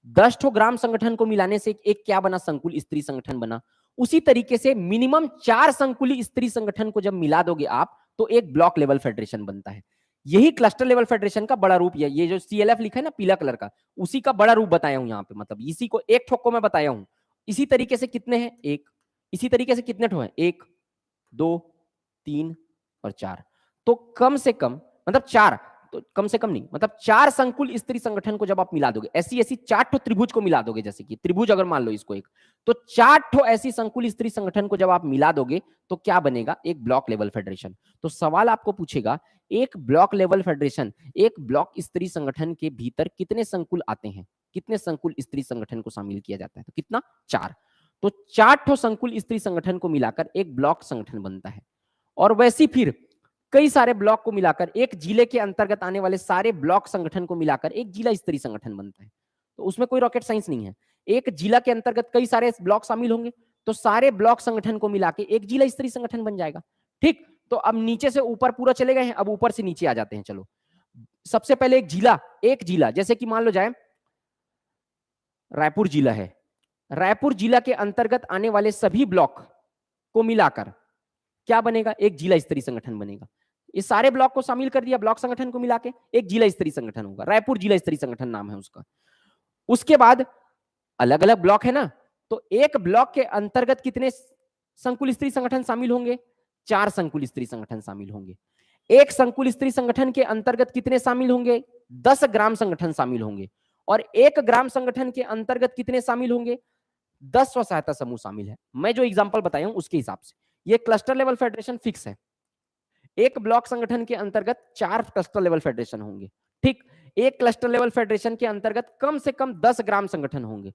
B: 10 ग्राम संगठन को मिलाने से एक क्या बना? संकुल स्त्री संगठन बना। उसी तरीके से मिनिमम 4 संकुल स्त्री संगठन को जब मिला दोगे आप तो एक ब्लॉक लेवल फेडरेशन बनता है। यही क्लस्टर लेवल फेडरेशन का बड़ा रूप है। ये जो CLF लिखा है ना पीला कलर का, उसी का बड़ा रूप बताया हूं यहाँ पे, मतलब इसी को एक ठोक को मैं बताया हूं। इसी तरीके से कितने हैं? एक। इसी तरीके से कितने ठो हैं? 1 2 3 और 4। तो कम से कम, मतलब 4, तो कम से कम नहीं, मतलब 4 संकुल स्त्री संगठन को जब आप मिला दोगे, ऐसी ऐसी 4 त्रिभुज को मिला दोगे, जैसे कि त्रिभुज अगर मान लो इसको एक, तो 4 ऐसी संकुल स्त्री संगठन को जब आप मिला दोगे तो क्या बनेगा? एक ब्लॉक लेवल फेडरेशन। तो सवाल आपको पूछेगा, एक ब्लॉक लेवल फेडरेशन, एक ब्लॉक स्त्री संगठन के भीतर कितने संकुल आते हैं? कितने संकुल स्त्री संगठन को शामिल किया जाता है? तो कितना? 4। तो 4 संकुल स्त्री संगठन को मिलाकर एक ब्लॉक संगठन बनता है। और वैसी फिर कई सारे ब्लॉक को मिलाकर, एक जिले के अंतर्गत आने वाले सारे ब्लॉक संगठन को मिलाकर एक जिला स्तरीय संगठन बनता है। तो उसमें कोई रॉकेट साइंस नहीं है। एक जिला के अंतर्गत कई सारे ब्लॉक शामिल होंगे तो सारे ब्लॉक संगठन को मिला के एक जिला स्तरीय संगठन बन जाएगा। ठीक, तो अब नीचे से ऊपर पूरा चले गए हैं, अब ऊपर से नीचे आ जाते हैं। चलो, सबसे पहले एक जिला जैसे कि मान लो जाए रायपुर जिला है। रायपुर जिला के अंतर्गत आने वाले सभी ब्लॉक को मिलाकर क्या बनेगा? एक जिला स्तरीय संगठन बनेगा। इस सारे ब्लॉक को शामिल कर दिया, ब्लॉक संगठन को मिला के एक जिला स्तरीय संगठन होगा। रायपुर जिला स्तरीय संगठन नाम है उसका। उसके बाद अलग अलग ब्लॉक है ना, तो एक ब्लॉक के अंतर्गत कितने संकुल स्त्री संगठन शामिल होंगे? 4 संकुल स्त्री संगठन शामिल होंगे। एक संकुल स्त्री संगठन के अंतर्गत कितने शामिल होंगे? 10 ग्राम संगठन शामिल होंगे। और एक ग्राम संगठन के अंतर्गत कितने शामिल होंगे? 10 स्व सहायता समूह शामिल है। मैं जो एग्जांपल बताया हूं उसके हिसाब से ये क्लस्टर लेवल फेडरेशन फिक्स है। एक ब्लॉक संगठन के अंतर्गत 4 क्लस्टर लेवल फेडरेशन होंगे। ठीक, एक क्लस्टर लेवल फेडरेशन के अंतर्गत कम से कम 10 ग्राम संगठन होंगे।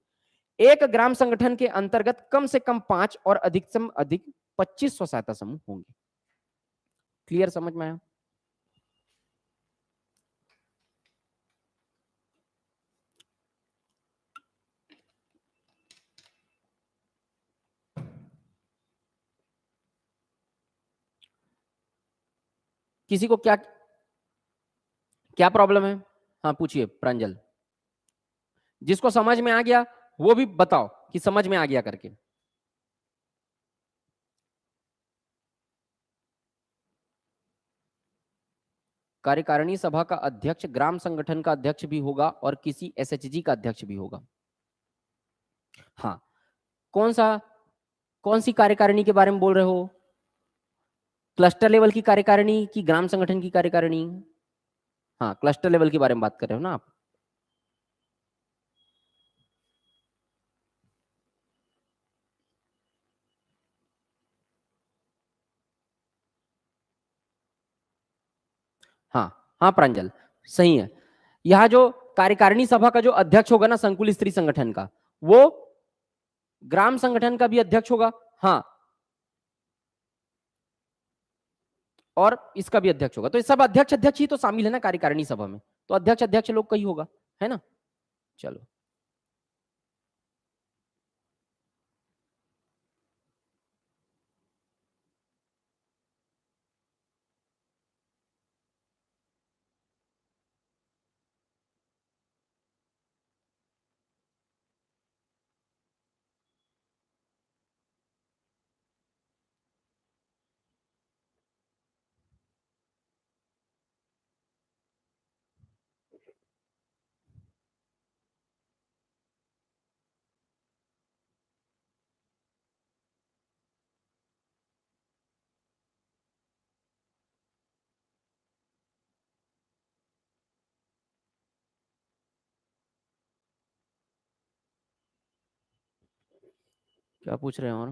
B: एक ग्राम संगठन के अंतर्गत कम से कम 5 और अधिकतम अधिक 25 स्व सहायता समूह होंगे। क्लियर, समझ में आया? किसी को क्या क्या प्रॉब्लम है? हाँ पूछिए प्रांजल। जिसको समझ में आ गया वो भी बताओ कि समझ में आ गया करके। कार्यकारिणी सभा का अध्यक्ष ग्राम संगठन का अध्यक्ष भी होगा और किसी SHG का अध्यक्ष भी होगा। हाँ, कौन सी कार्यकारिणी के बारे में बोल रहे हो? क्लस्टर लेवल की कार्यकारिणी की ग्राम संगठन की कार्यकारिणी? हाँ, क्लस्टर लेवल के बारे में बात कर रहे हो ना आप? हाँ हाँ प्रांजल, सही है। यह जो कार्यकारिणी सभा का जो अध्यक्ष होगा ना संकुल स्त्री संगठन का, वो ग्राम संगठन का भी अध्यक्ष होगा। हाँ, और इसका भी अध्यक्ष होगा। तो ये सब अध्यक्ष अध्यक्ष ही तो शामिल है ना कार्यकारिणी सभा में, तो अध्यक्ष अध्यक्ष लोग का ही होगा, है ना? चलो, क्या पूछ रहे हैं? और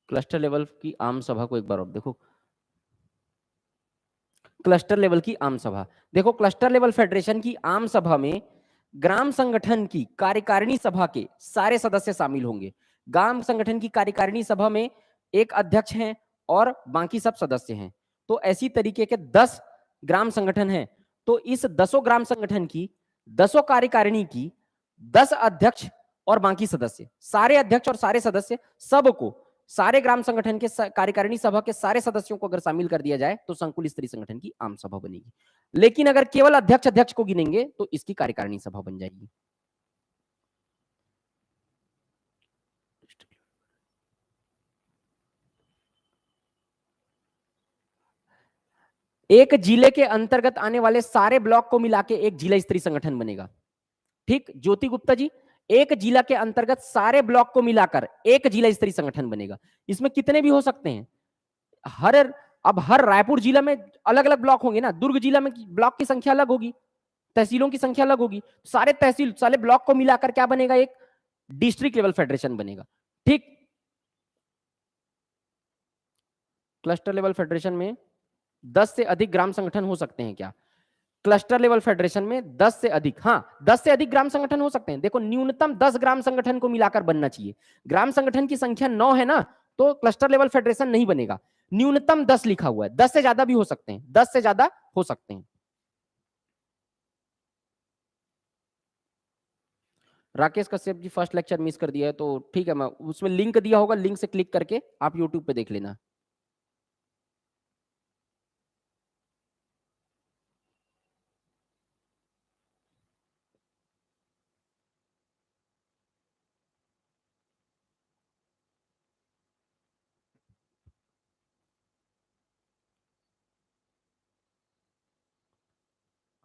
B: क्लस्टर लेवल की आम सभा को एक बार और देखो। क्लस्टर लेवल की आम सभा। देखो क्लस्टर लेवल फेडरेशन की आम सभा में ग्राम संगठन की कार्यकारिणी सभा के सारे सदस्य शामिल होंगे। ग्राम संगठन की कार्यकारिणी सभा में एक अध्यक्ष हैं और बाकी सब सदस्य हैं। तो ऐसी तरीके के 10 ग्राम संगठन हैं। तो इस 10 ग्राम संगठन की 10 कार्यकारिणी की 10 अध्यक्ष और बाकी सदस्य, सारे अध्यक्ष और सारे सदस्य सबको, सारे ग्राम संगठन के कार्यकारिणी सभा के सारे सदस्यों को अगर शामिल कर दिया जाए तो संकुल स्तरीय संगठन की आम सभा बनेगी। लेकिन अगर केवल अध्यक्ष को गिनेंगे तो इसकी कार्यकारिणी सभा बन जाएगी। एक जिले के अंतर्गत आने वाले सारे ब्लॉक को मिला के एक जिला स्तरीय संगठन बनेगा। ठीक, ज्योति गुप्ता जी, एक जिला के अंतर्गत सारे ब्लॉक को मिलाकर एक जिला स्तरीय संगठन बनेगा। इसमें कितने भी हो सकते हैं, अब हर रायपुर जिला में अलग अलग ब्लॉक होंगे ना, दुर्ग जिला में ब्लॉक की संख्या अलग होगी, तहसीलों की संख्या अलग होगी, सारे तहसील सारे ब्लॉक को मिलाकर क्या बनेगा, एक डिस्ट्रिक्ट लेवल फेडरेशन बनेगा। ठीक, क्लस्टर लेवल फेडरेशन में 10 से अधिक ग्राम संगठन हो सकते हैं क्या? क्लस्टर लेवल फेडरेशन में 10 से अधिक, हाँ 10 से अधिक ग्राम संगठन हो सकते हैं। देखो न्यूनतम 10 ग्राम संगठन को मिलाकर बनना चाहिए। ग्राम संगठन की संख्या 9 है ना, तो क्लस्टर लेवल फेडरेशन नहीं बनेगा। न्यूनतम 10 लिखा हुआ है, 10 से ज्यादा भी हो सकते हैं, 10 से ज्यादा हो सकते हैं। Rakesh Kashyap ji first lecture miss कर दिया है, तो ठीक है, मैं उसमें लिंक दिया होगा, लिंक से क्लिक करके आप यूट्यूब पे देख लेना।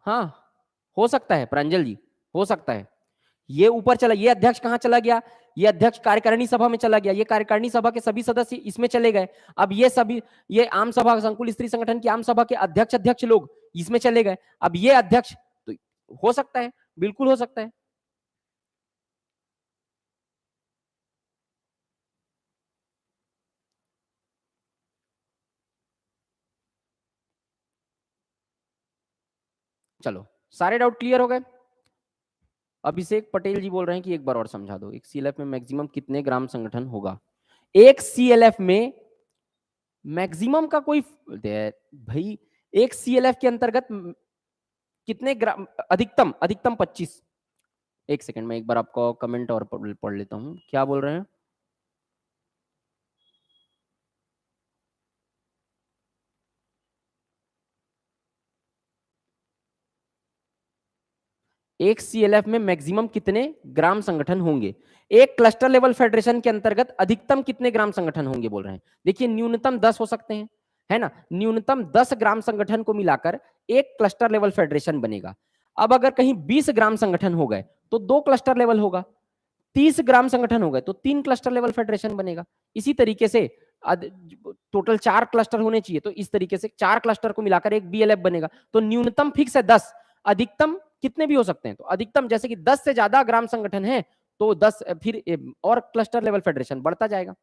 B: हाँ हो सकता है प्रांजल जी, हो सकता है। ये ऊपर चला, ये अध्यक्ष कहां चला गया, ये अध्यक्ष कार्यकारिणी सभा में चला गया, ये कार्यकारिणी सभा के सभी सदस्य इसमें चले गए। अब ये सभी, ये आम सभा, संकुल स्तरीय संगठन की आम सभा के अध्यक्ष लोग इसमें चले गए। अब ये अध्यक्ष, तो हो सकता है, बिल्कुल हो सकता है। चलो सारे डाउट क्लियर हो गए। अभिषेक पटेल जी बोल रहे हैं कि एक बार और समझा दो, एक सीएलएफ में मैक्सिमम कितने ग्राम संगठन होगा? एक सीएलएफ में मैक्सिमम का कोई भाई, एक सीएलएफ के अंतर्गत कितने ग्राम, अधिकतम 25। एक सेकंड में एक बार आपको कमेंट और पढ़ लेता हूं, क्या बोल रहे हैं। एक सीएलएफ में मैक्सिमम कितने ग्राम संगठन होंगे? एक क्लस्टर लेवल फेडरेशन के अंतर्गत अधिकतम कितने ग्राम संगठन होंगे बोल रहे हैं? देखिए न्यूनतम 10 हो सकते हैं, है ना, न्यूनतम 10 ग्राम संगठन को मिलाकर एक क्लस्टर लेवल फेडरेशन बनेगा। अब अगर कहीं 20 ग्राम संगठन हो गए तो 2 क्लस्टर लेवल होगा, 30 ग्राम संगठन हो गए तो 3 क्लस्टर लेवल फेडरेशन बनेगा। इसी तरीके से टोटल 4 क्लस्टर होने चाहिए, तो इस तरीके से 4 क्लस्टर को मिलाकर एक बीएलएफ बनेगा। तो न्यूनतम फिक्स है 10, अधिकतम कितने भी हो सकते हैं। तो अधिकतम जैसे कि 10 से ज्यादा ग्राम संगठन है तो 10 फिर और क्लस्टर लेवल फेडरेशन बढ़ता जाएगा।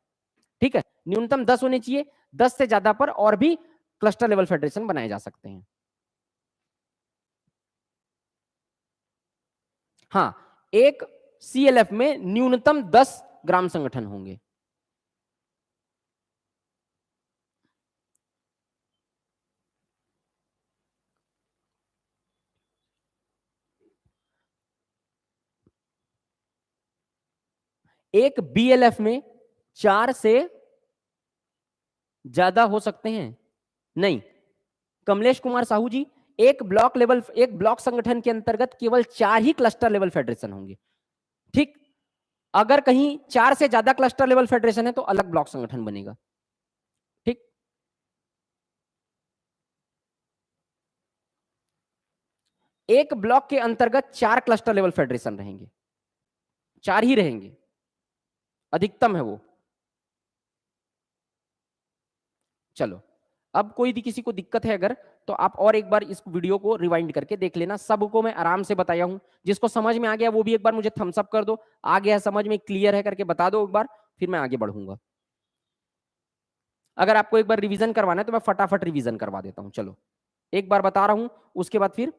B: ठीक है, न्यूनतम 10 होने चाहिए, 10 से ज्यादा पर और भी क्लस्टर लेवल फेडरेशन बनाए जा सकते हैं। हाँ, एक सीएलएफ में न्यूनतम 10 ग्राम संगठन होंगे। एक बीएलएफ में 4 से ज्यादा हो सकते हैं? नहीं। कमलेश कुमार साहू जी, एक ब्लॉक संगठन के अंतर्गत केवल 4 ही क्लस्टर लेवल फेडरेशन होंगे। ठीक, अगर कहीं 4 से ज्यादा क्लस्टर लेवल फेडरेशन है तो अलग ब्लॉक संगठन बनेगा। ठीक, एक ब्लॉक के अंतर्गत 4 क्लस्टर लेवल फेडरेशन रहेंगे, 4 ही रहेंगे, अधिकतम है वो। चलो, अब कोई भी किसी को दिक्कत है अगर, तो आप और एक बार इस वीडियो को रिवाइंड करके देख लेना। सबको मैं आराम से बताया हूं, जिसको समझ में आ गया वो भी एक बार मुझे थम्स अप कर दो, आ गया समझ में, क्लियर है करके बता दो एक बार, फिर मैं आगे बढ़ूंगा। अगर आपको एक बार रिवीजन करवाना है तो मैं फटाफट रिवीजन करवा देता हूं। चलो, एक बार बता रहा हूं, उसके बाद फिर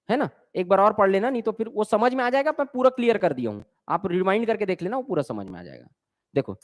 B: है ना एक बार और पढ़ लेना, नहीं तो फिर वो समझ में आ जाएगा। मैं पूरा क्लियर कर दिया हूं, आप रिमाइंड करके देख लेना, वो पूरा समझ में आ जाएगा। देखो,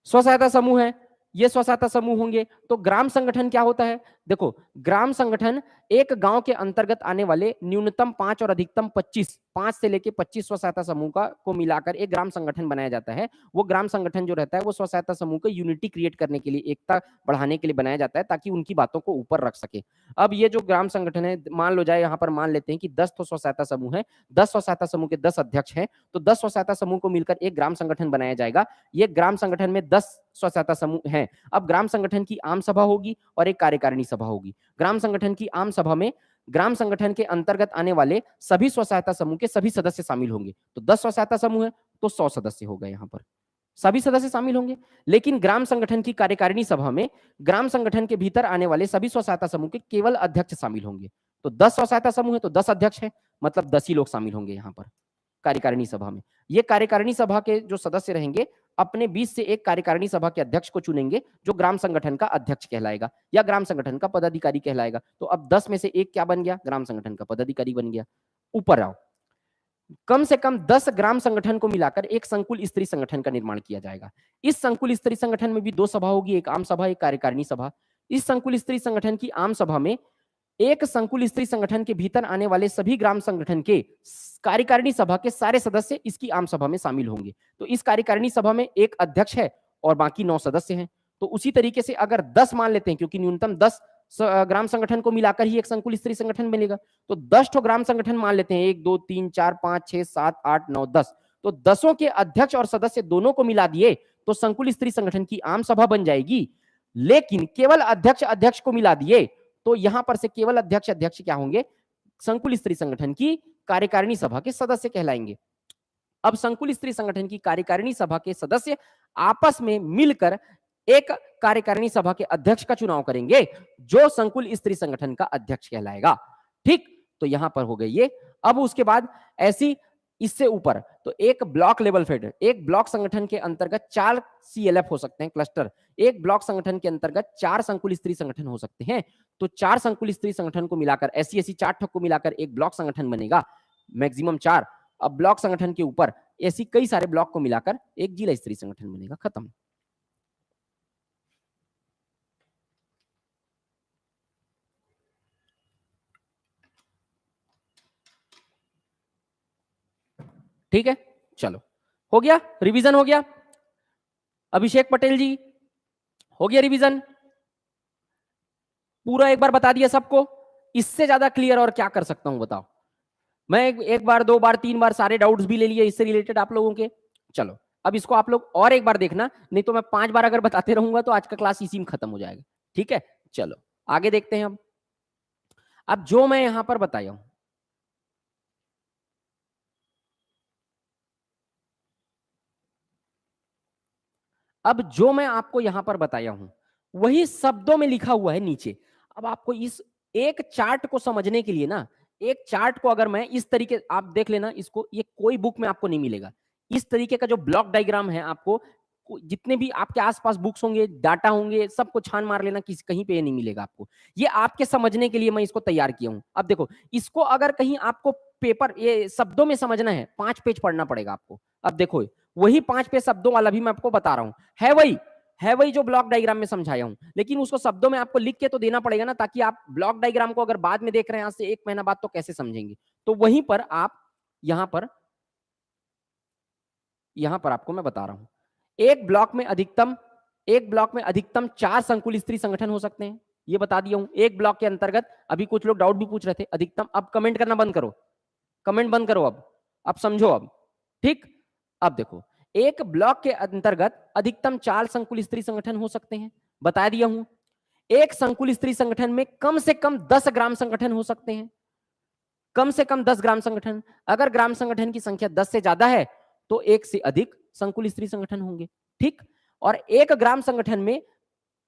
B: स्व सहायता समूह है, ये स्व सहायता समूह होंगे। तो ग्राम संगठन क्या होता है? देखो, ग्राम संगठन एक गांव के अंतर्गत आने वाले न्यूनतम 5 और अधिकतम 25, 5 से लेके 25 स्व सहायता समूह का को मिलाकर एक ग्राम संगठन बनाया जाता है। वो ग्राम संगठन जो रहता है वो स्व सहायता समूह को यूनिटी क्रिएट करने के लिए, एकता बढ़ाने के लिए बनाया जाता है, ताकि उनकी बातों को ऊपर रख सके। अब ये जो ग्राम संगठन है, मान लो जाए यहाँ पर मान लेते हैं कि 10 तो स्व सहायता समूह है, 10 स्व सहायता समूह के 10 अध्यक्ष हैं, तो 10 स्व सहायता समूह को मिलकर एक ग्राम संगठन बनाया जाएगा। ये ग्राम संगठन में 10 स्व सहायता समूह हैं। अब ग्राम संगठन की आम सभा होगी और एक कार्यकारिणी सभा होगी। ग्राम संगठन की आम सभा में ग्राम संगठन के अंतर्गत आने वाले सभी स्व सहायता समूह के सभी सदस्य शामिल होंगे। तो 10 स्व सहायता समूह है तो 100 सदस्य हो गए, यहाँ पर सभी सदस्य शामिल होंगे। लेकिन ग्राम संगठन की कार्यकारिणी सभा में ग्राम संगठन के भीतर आने वाले सभी स्व सहायता समूह के केवल अध्यक्ष शामिल होंगे। तो 10 स्व सहायता समूह है तो 10 अध्यक्ष है, मतलब 10 ही लोग शामिल होंगे यहाँ पर कार्यकारिणी सभा में। ये कार्यकारिणी सभा के जो सदस्य रहेंगे अपने बीच से एक कार्यकारिणी सभा के अध्यक्ष को चुनेंगे, जो ग्राम संगठन का अध्यक्ष कहलाएगा या ग्राम संगठन का पदाधिकारी कहलाएगा। तो अब 10 में से एक क्या बन गया? ग्राम संगठन का पदाधिकारी बन गया। ऊपर आओ, कम से कम 10 ग्राम संगठन को मिलाकर एक संकुल स्तरीय संगठन का निर्माण किया जाएगा। इस संकुल स्तरीय संगठन में भी 2 सभा होगी, एक आम सभा, एक कार्यकारिणी सभा। इस संकुल स्तरीय संगठन की आम सभा में एक संकुल स्तरीय संगठन के भीतर आने वाले सभी ग्राम संगठन के कार्यकारिणी सभा के सारे सदस्य इसकी आम सभा में शामिल होंगे। तो इस कार्यकारिणी सभा में एक अध्यक्ष है और बाकी 9 सदस्य हैं। तो उसी तरीके से अगर 10 मान लेते हैं, क्योंकि न्यूनतम 10 ग्राम संगठन को मिलाकर ही एक संकुल स्तरीय संगठन बनेगा, तो 10 ठो ग्राम संगठन मान लेते हैं, 1 2 3 4 5 6 7 8 9 10। तो 10 के अध्यक्ष और सदस्य दोनों को मिला दिए तो संकुल स्तरीय संगठन की आम सभा बन जाएगी। लेकिन केवल अध्यक्ष को मिला दिए तो यहां पर से केवल अध्यक्ष क्या होंगे? संकुल स्तरीय संगठन की कार्यकारिणी सभा के सदस्य कहलाएंगे। अब संकुल स्तरीय संगठन की कार्यकारिणी सभा के सदस्य आपस में मिलकर एक कार्यकारिणी सभा के अध्यक्ष का चुनाव करेंगे, जो संकुल स्तरीय संगठन का अध्यक्ष कहलाएगा। ठीक, तो यहां पर हो गई ये। अब उसके बाद ऐसी इससे ऊपर तो एक ब्लॉक लेवल फेड, एक ब्लॉक संगठन के अंतर्गत 4 CLF हो सकते हैं, क्लस्टर। एक ब्लॉक संगठन के अंतर्गत 4 संकुल स्तरीय संगठन हो सकते हैं। तो 4 संकुल स्तरीय संगठन को मिलाकर ऐसी 4 ठक को मिलाकर एक ब्लॉक संगठन बनेगा, मैक्सिमम 4। अब ब्लॉक संगठन के ऊपर ऐसी कई सारे ब्लॉक को मिलाकर एक जिला स्तरीय संगठन बनेगा। खत्म। ठीक है, चलो हो गया, रिवीजन हो गया। अभिषेक पटेल जी, हो गया रिवीजन? पूरा एक बार बता दिया सबको? इससे ज्यादा क्लियर और क्या कर सकता हूं बताओ? मैं एक बार 2 बार 3 बार सारे डाउट्स भी ले लिए इससे रिलेटेड आप लोगों के। चलो अब इसको आप लोग और एक बार देखना, नहीं तो मैं 5 बार अगर बताते रहूंगा तो आज का क्लास इसी में खत्म हो जाएगा। ठीक है, चलो आगे देखते हैं। अब जो मैं यहां पर बताया हूं, अब जो मैं आपको यहां पर बताया हूं वही शब्दों में लिखा हुआ है नीचे। अब आपको इस एक चार्ट को समझने के लिए ना, एक चार्ट को अगर मैं इस तरीके, आप देख लेना इसको, ये कोई बुक में आपको नहीं मिलेगा। इस तरीके का जो ब्लॉक डायग्राम है, आपको जितने भी आपके आसपास बुक्स होंगे, डाटा होंगे, सबको छान मार लेना, किसी कहीं पे ये नहीं मिलेगा आपको। ये आपके समझने के लिए मैं इसको तैयार किया हूं। अब देखो, इसको अगर कहीं आपको पेपर ये शब्दों में समझना है, 5 पेज पढ़ना पड़ेगा आपको। अब देखो, वही 5 पेज शब्दों वाला भी मैं आपको बता रहा हूं, है वही जो ब्लॉक डायग्राम में समझाया हूं, लेकिन उसको शब्दों में आपको लिख के तो देना पड़ेगा ना, ताकि आप ब्लॉक डायग्राम को अगर बाद में देख रहे हैं आज से 1 महीना बाद तो कैसे समझेंगे। तो वहीं पर आप यहां पर आपको मैं बता रहा हूं, एक ब्लॉक में अधिकतम 4 संकुल स्तरीय संगठन हो सकते हैं, ये बता दिया हूं। एक ब्लॉक के अंतर्गत, अभी कुछ लोग डाउट भी पूछ रहे थे, अधिकतम, अब कमेंट करना बंद करो, कमेंट बंद करो, अब समझो। अब ठीक, अब देखो, एक ब्लॉक के अंतर्गत अधिकतम 4 संकुल स्तरीय संगठन हो सकते हैं, बता दिया हूं। एक संकुल स्तरीय संगठन में कम से कम 10 ग्राम संगठन हो सकते हैं, कम से कम 10 ग्राम संगठन। अगर ग्राम संगठन की संख्या 10 से ज्यादा है तो 1 से अधिक संकुल स्तरीय संगठन होंगे। ठीक, और एक ग्राम संगठन में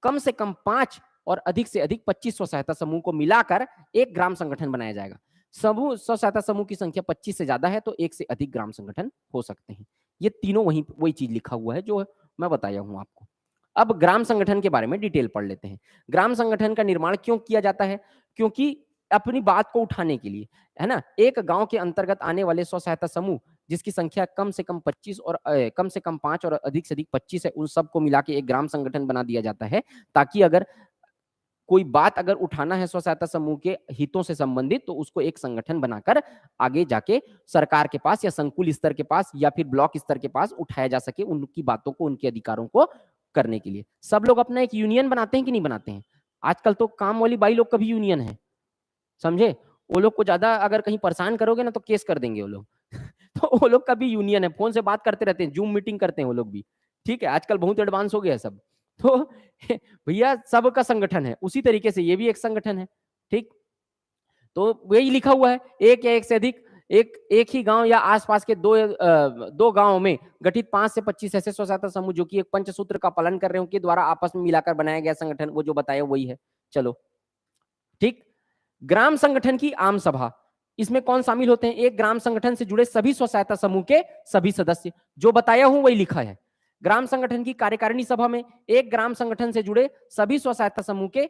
B: कम से कम 5 और अधिक से अधिक 25 स्व सहायता समूह को मिलाकर एक ग्राम संगठन बनाया जाएगा। समूह स्व सहायता समूह की संख्या 25 से ज्यादा है तो 1 से अधिक ग्राम संगठन हो सकते हैं। ये तीनों वही चीज लिखा हुआ है जो मैं बताया हूं आपको। अब ग्राम संगठन के बारे में डिटेल पढ़ लेते हैं। ग्राम संगठन का निर्माण क्यों किया जाता है? क्योंकि अपनी बात को उठाने के लिए, है ना। एक गांव के अंतर्गत आने वाले स्व सहायता समूह जिसकी संख्या कम से कम 25 और कम से कम 5 और अधिक से अधिक 25 है, उन सबको मिला के एक ग्राम संगठन बना दिया जाता है, ताकि अगर कोई बात अगर उठाना है स्व सहायता समूह के हितों से संबंधित, तो उसको एक संगठन बनाकर आगे जाके सरकार के पास या संकुल स्तर के पास या फिर ब्लॉक स्तर के पास उठाया जा सके, उनकी बातों को, उनके अधिकारों को करने के लिए। सब लोग अपना एक यूनियन बनाते हैं कि नहीं बनाते हैं? आजकल तो काम वाली बाई लोग का भी यूनियन है, समझे। वो लोग को ज्यादा अगर कहीं परेशान करोगे ना तो केस कर देंगे वो लोग तो वो लोग का भी यूनियन है, फोन से बात करते रहते हैं, जूम मीटिंग करते हैं वो लोग भी, ठीक है। आजकल बहुत एडवांस हो गया है सब तो भैया सबका संगठन है, उसी तरीके से ये भी एक संगठन है, ठीक। तो वही लिखा हुआ है, एक या एक से अधिक, एक ही गांव या आसपास के दो गांवों में गठित 5 से 25 ऐसे स्व सहायता समूह जो कि एक पंचसूत्र का पालन कर रहे हो, के द्वारा आपस में मिलाकर बनाया गया संगठन, वो जो बताया वही है। चलो ठीक। ग्राम संगठन की आम सभा, इसमें कौन शामिल होते हैं? एक ग्राम संगठन से जुड़े सभी स्व सहायता समूह के सभी सदस्य, जो बताया हूं वही लिखा है। ग्राम संगठन की कार्यकारिणी सभा में एक ग्राम संगठन से जुड़े सभी स्व सहायता समूह के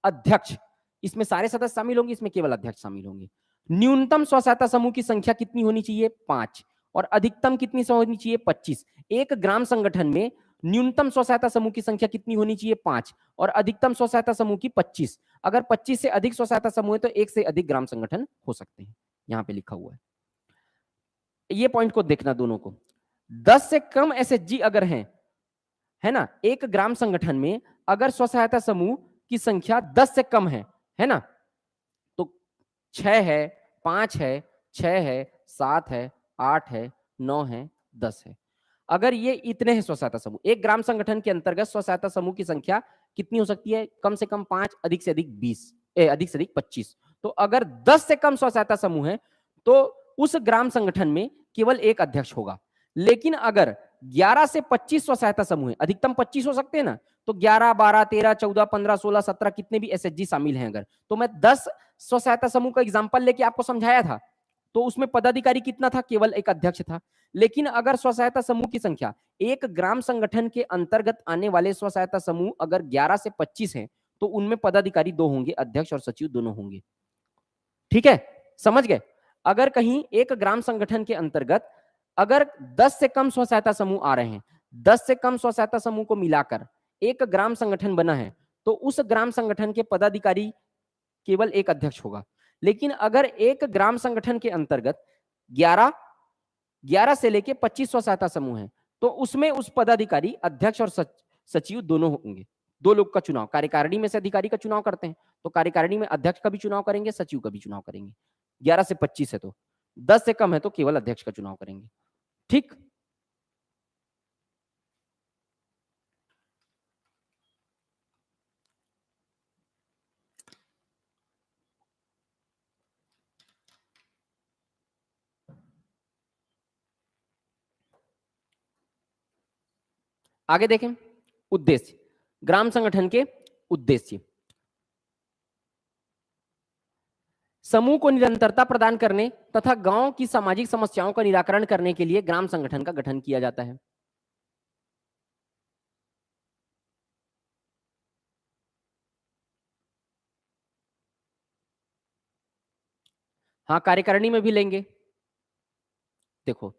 B: अध्यक्ष, इसमें सारे सदस्य शामिल होंगे, इसमें केवल अध्यक्ष शामिल होंगे। न्यूनतम स्व सहायता समूह की संख्या कितनी होनी चाहिए? 5, और अधिकतम कितनी होनी चाहिए? 25। एक ग्राम संगठन में न्यूनतम स्व सहायता समूह की संख्या कितनी होनी चाहिए? 5, और अधिकतम स्व सहायता समूह की 25। अगर 25 से अधिक स्व सहायता समूह है तो एक से अधिक ग्राम संगठन हो सकते हैं, यहां पे लिखा हुआ है। ये पॉइंट को देखना दोनों को। 10 से कम एसएचजी अगर हैं, है ना, एक ग्राम संगठन में अगर स्व सहायता समूह की संख्या 10 से कम है ना, तो 6 है, 5 है, 6 है, 7 है, 8 है, 9 है, 10 है। अगर ये इतने हैं स्व सहायता समूह, एक ग्राम संगठन के अंतर्गत स्व सहायता समूह की संख्या कितनी हो सकती है? कम से कम 5, अधिक से अधिक 20, अधिक से अधिक 25। तो अगर 10 से कम स्व सहायता समूह है तो उस ग्राम संगठन में केवल एक अध्यक्ष होगा। लेकिन अगर 11 से 25 स्व सहायता समूह है, अधिकतम 25 हो सकते हैं ना, तो 11, 12, 13, 14, 15, 16, 17 कितने भी एसएचजी शामिल हैं अगर, तो मैं 10 स्व सहायता समूह का एग्जांपल लेके आपको समझाया था, तो उसमें पदाधिकारी कितना था? केवल एक अध्यक्ष था। लेकिन अगर स्व सहायता समूह की संख्या एक ग्राम संगठन के अंतर्गत आने वाले स्व सहायता समूह अगर 11 से 25 हैं, तो उनमें पदाधिकारी 2 होंगे, अध्यक्ष और सचिव दोनों होंगे। ठीक है, समझ गए। अगर कहीं एक ग्राम संगठन के अंतर्गत अगर 10 से कम स्व सहायता समूह आ रहे हैं, 10 से कम स्व सहायता समूह को मिलाकर एक ग्राम संगठन बना है, तो उस ग्राम संगठन के पदाधिकारी केवल एक अध्यक्ष होगा। लेकिन अगर एक ग्राम संगठन के अंतर्गत 11 से लेके 25 स्व सहायता समूह है, तो उसमें उस पदाधिकारी अध्यक्ष और सचिव दोनों होंगे। 2 लोग का चुनाव, कार्यकारिणी में से अधिकारी का चुनाव करते हैं, तो कार्यकारिणी में अध्यक्ष का भी चुनाव करेंगे, सचिव का भी चुनाव करेंगे। 11 से 25 है तो, 10 से कम है तो केवल अध्यक्ष का चुनाव करेंगे। ठीक। आगे देखें, उद्देश्य, ग्राम संगठन के उद्देश्य। समूह को निरंतरता प्रदान करने तथा गांव की सामाजिक समस्याओं का निराकरण करने के लिए ग्राम संगठन का गठन किया जाता है। हाँ, कार्यकारिणी में भी लेंगे। देखो,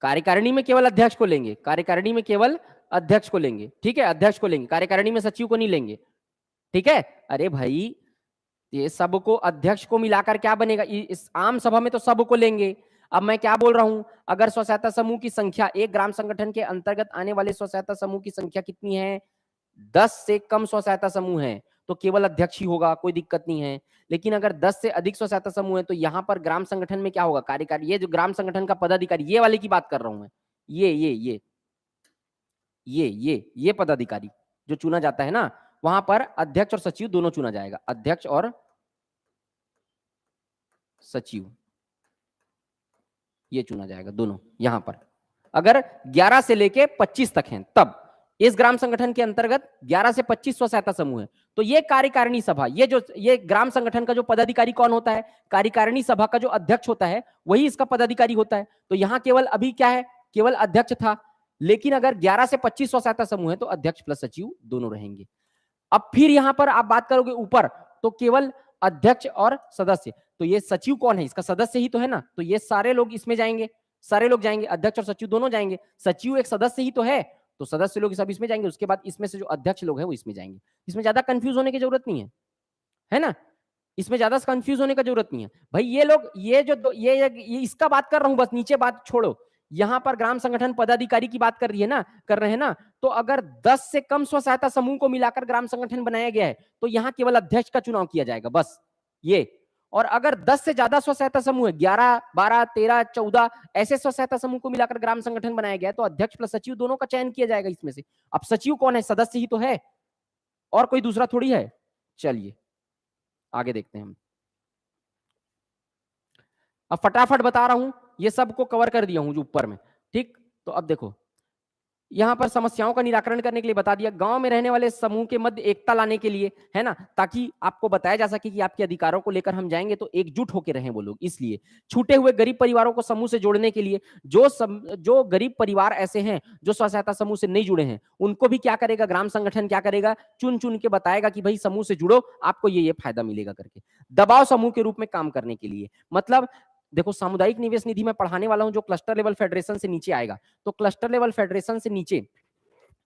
B: कार्यकारिणी में केवल अध्यक्ष को लेंगे, कार्यकारिणी में केवल अध्यक्ष को लेंगे, ठीक है, अध्यक्ष को लेंगे, कार्यकारिणी में सचिव को नहीं लेंगे। ठीक है। अरे भाई, ये सबको अध्यक्ष को मिलाकर क्या बनेगा? इस आम सभा में तो सबको लेंगे। अब मैं क्या बोल रहा हूं, अगर स्व सहायता समूह की संख्या एक ग्राम संगठन के अंतर्गत आने वाले स्व सहायता समूह की संख्या कितनी है? 10 से कम स्व सहायता समूह है तो केवल अध्यक्ष ही होगा, कोई दिक्कत नहीं है। लेकिन अगर 10 से अधिक स्व सहायता समूह है तो यहाँ पर ग्राम संगठन में क्या होगा? कार्यकारी, ये जो ग्राम संगठन का पदाधिकारी, ये वाले की बात कर रहा हूं मैं, ये पदाधिकारी जो चुना जाता है ना, वहां पर अध्यक्ष और सचिव दोनों चुना जाएगा, अध्यक्ष और सचिव ये चुना जाएगा दोनों। यहां पर अगर 11 से लेके 25 तक हैं, तब इस ग्राम संगठन के अंतर्गत 11 से 25 स्व सहायता समूह है, तो ये कार्यकारिणी सभा, ये ग्राम संगठन का जो पदाधिकारी कौन होता है? कार्यकारिणी सभा का जो अध्यक्ष होता है वही इसका पदाधिकारी होता है। तो यहां केवल अभी क्या है? केवल अध्यक्ष था। लेकिन अगर 11 से 25 स्व सहायता समूह है तो अध्यक्ष प्लस सचिव दोनों रहेंगे। अब फिर यहां पर आप बात करोगे ऊपर, तो केवल अध्यक्ष और सदस्य। तो ये सचिव कौन है, इसका सदस्य ही तो है ना, तो ये सारे लोग इसमें जाएंगे, सारे लोग जाएंगे, अध्यक्ष और सचिव दोनों जाएंगे। सचिव एक सदस्य ही तो है, तो सदस्य लोग सब इसमें जाएंगे। उसके बाद इसमें से जो अध्यक्ष लोग हैं वो इसमें जाएंगे। इसमें ज्यादा कंफ्यूज होने की जरूरत नहीं है ना, इसमें ज्यादा कंफ्यूज होने का जरूरत नहीं है भाई। ये लोग ये जो ये इसका बात कर रहा हूं बस, नीचे बात छोड़ो। यहां पर ग्राम संगठन पदाधिकारी की बात कर रहे हैं ना, तो अगर 10 से कम स्व सहायता समूह को मिलाकर ग्राम संगठन बनाया गया है तो यहां केवल अध्यक्ष का चुनाव किया जाएगा बस ये। और अगर 10 से ज्यादा स्व सहायता समूह है, 11, 12, 13, 14 ऐसे स्व सहायता समूह को मिलाकर ग्राम संगठन बनाया गया है, तो अध्यक्ष प्लस सचिव दोनों का चयन किया जाएगा इसमें से। अब सचिव कौन है, सदस्य ही तो है, और कोई दूसरा थोड़ी है। चलिए आगे देखते हैं हम। अब फटाफट बता रहा हूं, ये सबको कवर कर दिया हूं जो ऊपर में, ठीक। तो अब देखो यहां पर समस्याओं का निराकरण करने के लिए बता दिया, गांव में रहने वाले समूह के मध्य एकता लाने के लिए, है ना, ताकि आपको बताया जा सके कि आपके अधिकारों को लेकर हम जाएंगे तो एकजुट होकर रहें वो लोग। इसलिए छूटे हुए गरीब परिवारों को समूह से जोड़ने के लिए, जो गरीब परिवार ऐसे हैं जो स्व सहायता समूह से नहीं जुड़े हैं, उनको भी क्या करेगा ग्राम संगठन, क्या करेगा, चुन चुन के बताएगा कि भाई समूह से जुड़ो, आपको ये फायदा मिलेगा करके। दबाव समूह के रूप में काम करने के लिए, मतलब देखो सामुदायिक निवेश निधि में पढ़ाने वाला हूं जो क्लस्टर लेवल फेडरेशन से नीचे आएगा, तो क्लस्टर लेवल फेडरेशन से नीचे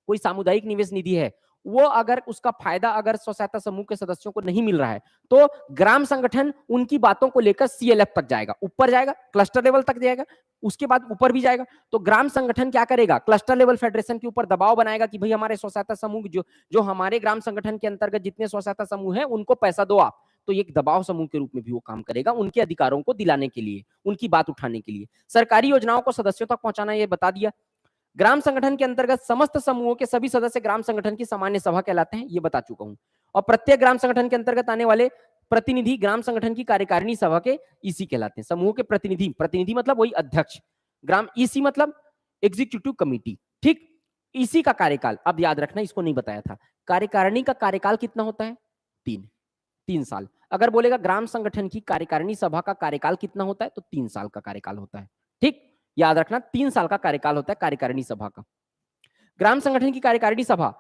B: कोई सामुदायिक निवेश निधि है, वो अगर उसका फायदा अगर स्व सहायता समूह के सदस्यों को नहीं मिल रहा है तो ग्राम संगठन उनकी बातों को लेकर सीएलएफ तक जाएगा, ऊपर जाएगा, क्लस्टर लेवल तक जाएगा, उसके बाद ऊपर भी जाएगा। तो ग्राम संगठन क्या करेगा, क्लस्टर लेवल फेडरेशन के ऊपर दबाव बनाएगा कि भाई हमारे स्व सहायता समूह जो हमारे ग्राम संगठन के अंतर्गत जितने स्व सहायता समूह है उनको पैसा दो आप। तो एक दबाव समूह के रूप में भी वो काम करेगा, उनके अधिकारों को दिलाने के लिए, उनकी बात उठाने के लिए। सरकारी योजनाओं को सदस्यों तक पहुंचाना, ये बता दिया। ग्राम संगठन के अंतर्गत समस्त समूहों के सभी सदस्य ग्राम संगठन की सामान्य सभा कहलाते हैं, ये बता चुका हूं। और प्रत्येक ग्राम संगठन के अंतर्गत आने वाले प्रतिनिधि ग्राम संगठन की कार्यकारिणी सभा के ईसी कहलाते हैं। समूह के प्रतिनिधि मतलब वही अध्यक्ष, ग्राम ईसी मतलब एग्जीक्यूटिव कमिटी, ठीक। ईसी का कार्यकाल, अब याद रखना इसको नहीं बताया था, कार्यकारिणी का कार्यकाल कितना होता है, 3 साल। अगर बोलेगा ग्राम संगठन की कार्यकारिणी सभा का कार्यकाल कितना होता है, तो 3 साल का कार्यकाल होता है, ठीक। याद रखना 3 साल का कार्यकाल होता है कार्यकारिणी सभा का। ग्राम संगठन की कार्यकारिणी सभा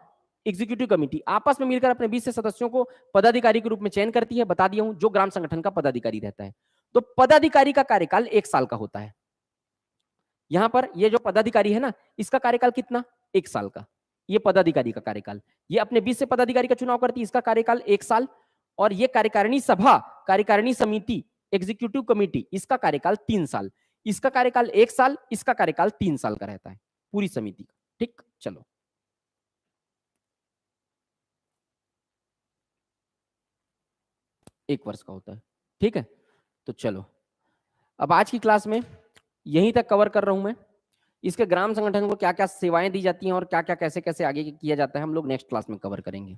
B: एग्जीक्यूटिव कमेटी आपस में मिलकर अपने 20 से सदस्यों को पदाधिकारी के रूप में चयन करती है, बता दिया हूं, जो ग्राम संगठन का पदाधिकारी रहता है। तो पदाधिकारी का कार्यकाल 1 साल का होता है। यहां पर ये जो पदाधिकारी है ना, इसका कार्यकाल कितना, 1 साल का। ये पदाधिकारी का कार्यकाल, ये अपने 20 से पदाधिकारी का चुनाव करती है, इसका कार्यकाल 1 साल। और ये कार्यकारिणी सभा, कार्यकारिणी समिति, एग्जीक्यूटिव कमेटी, इसका कार्यकाल 3 साल। इसका कार्यकाल 1 साल, इसका कार्यकाल 3 साल का रहता है पूरी समिति का, ठीक। चलो 1 वर्ष का होता है, ठीक है। तो चलो अब आज की क्लास में यहीं तक कवर कर रहा हूं मैं। इसके ग्राम संगठन को क्या क्या सेवाएं दी जाती हैं और क्या क्या कैसे कैसे आगे किया जाता है, हम लोग नेक्स्ट क्लास में कवर करेंगे।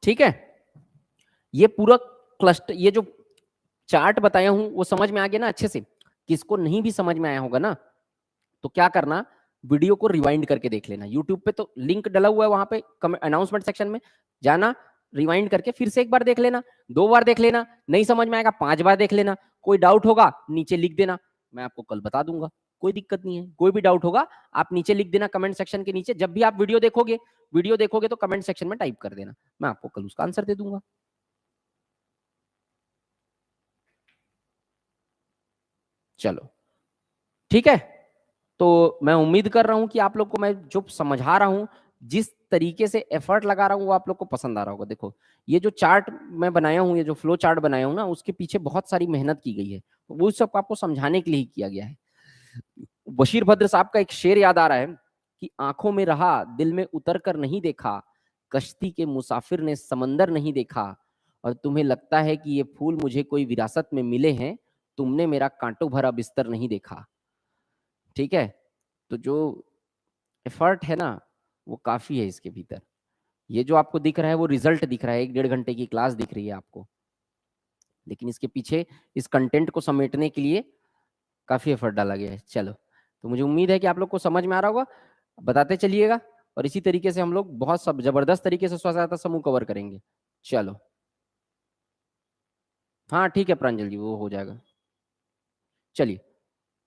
B: ठीक है, ये पूरा क्लस्टर, ये जो चार्ट बताया हूं वो समझ में आ गया ना अच्छे से। किसको नहीं भी समझ में आया होगा ना, तो क्या करना, वीडियो को रिवाइंड करके देख लेना। यूट्यूब पे तो लिंक डला हुआ है, वहां पे अनाउंसमेंट सेक्शन में जाना, रिवाइंड करके फिर से 1 बार देख लेना, 2 बार देख लेना, नहीं समझ में आएगा 5 बार देख लेना। कोई डाउट होगा नीचे लिख देना, मैं आपको कल बता दूंगा, कोई दिक्कत नहीं है। कोई भी डाउट होगा आप नीचे लिख देना कमेंट सेक्शन के नीचे। जब भी आप वीडियो देखोगे तो कमेंट सेक्शन में टाइप कर देना, मैं आपको कल उसका आंसर दे दूंगा। चलो ठीक है, तो मैं उम्मीद कर रहा हूं कि आप लोग को मैं जो समझा रहा हूं, जिस तरीके से एफर्ट लगा रहा हूं, वो आप लोग को पसंद आ रहा होगा। देखो ये जो चार्ट मैं बनाया हूं, ये जो फ्लो चार्ट बनाया हूं ना, उसके पीछे बहुत सारी मेहनत की गई है, वो सब आपको समझाने के लिए ही किया गया है। बशीर भद्र साहब का एक शेर याद आ रहा है कि आंखों में रहा, दिल में उतर कर नहीं देखा, कश्ती के मुसाफिर ने समंदर नहीं देखा, और तुम्हें लगता है कि ये फूल मुझे कोई विरासत में मिले हैं, तुमने मेरा कांटों भरा बिस्तर नहीं देखा। ठीक है, तो जो एफर्ट है ना वो काफी है इसके भीतर। ये जो आपको दिख रहा है वो रिजल्ट दिख रहा है, 1-1.5 घंटे की क्लास दिख रही है आपको, लेकिन इसके पीछे इस कंटेंट को समेटने के लिए काफी एफर्ट डाला गया है। चलो, तो मुझे उम्मीद है कि आप लोग को समझ में आ रहा होगा, बताते चलिएगा, और इसी तरीके से हम लोग बहुत सब जबरदस्त तरीके से स्व सहायता समूह कवर करेंगे। चलो हाँ ठीक है प्रांजल जी, वो हो जाएगा। चलिए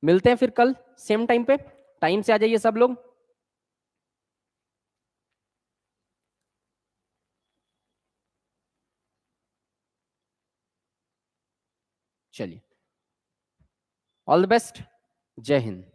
B: मिलते हैं फिर कल सेम टाइम पे, टाइम से आ जाइए सब लोग। चलिए, ऑल द बेस्ट, जय हिंद।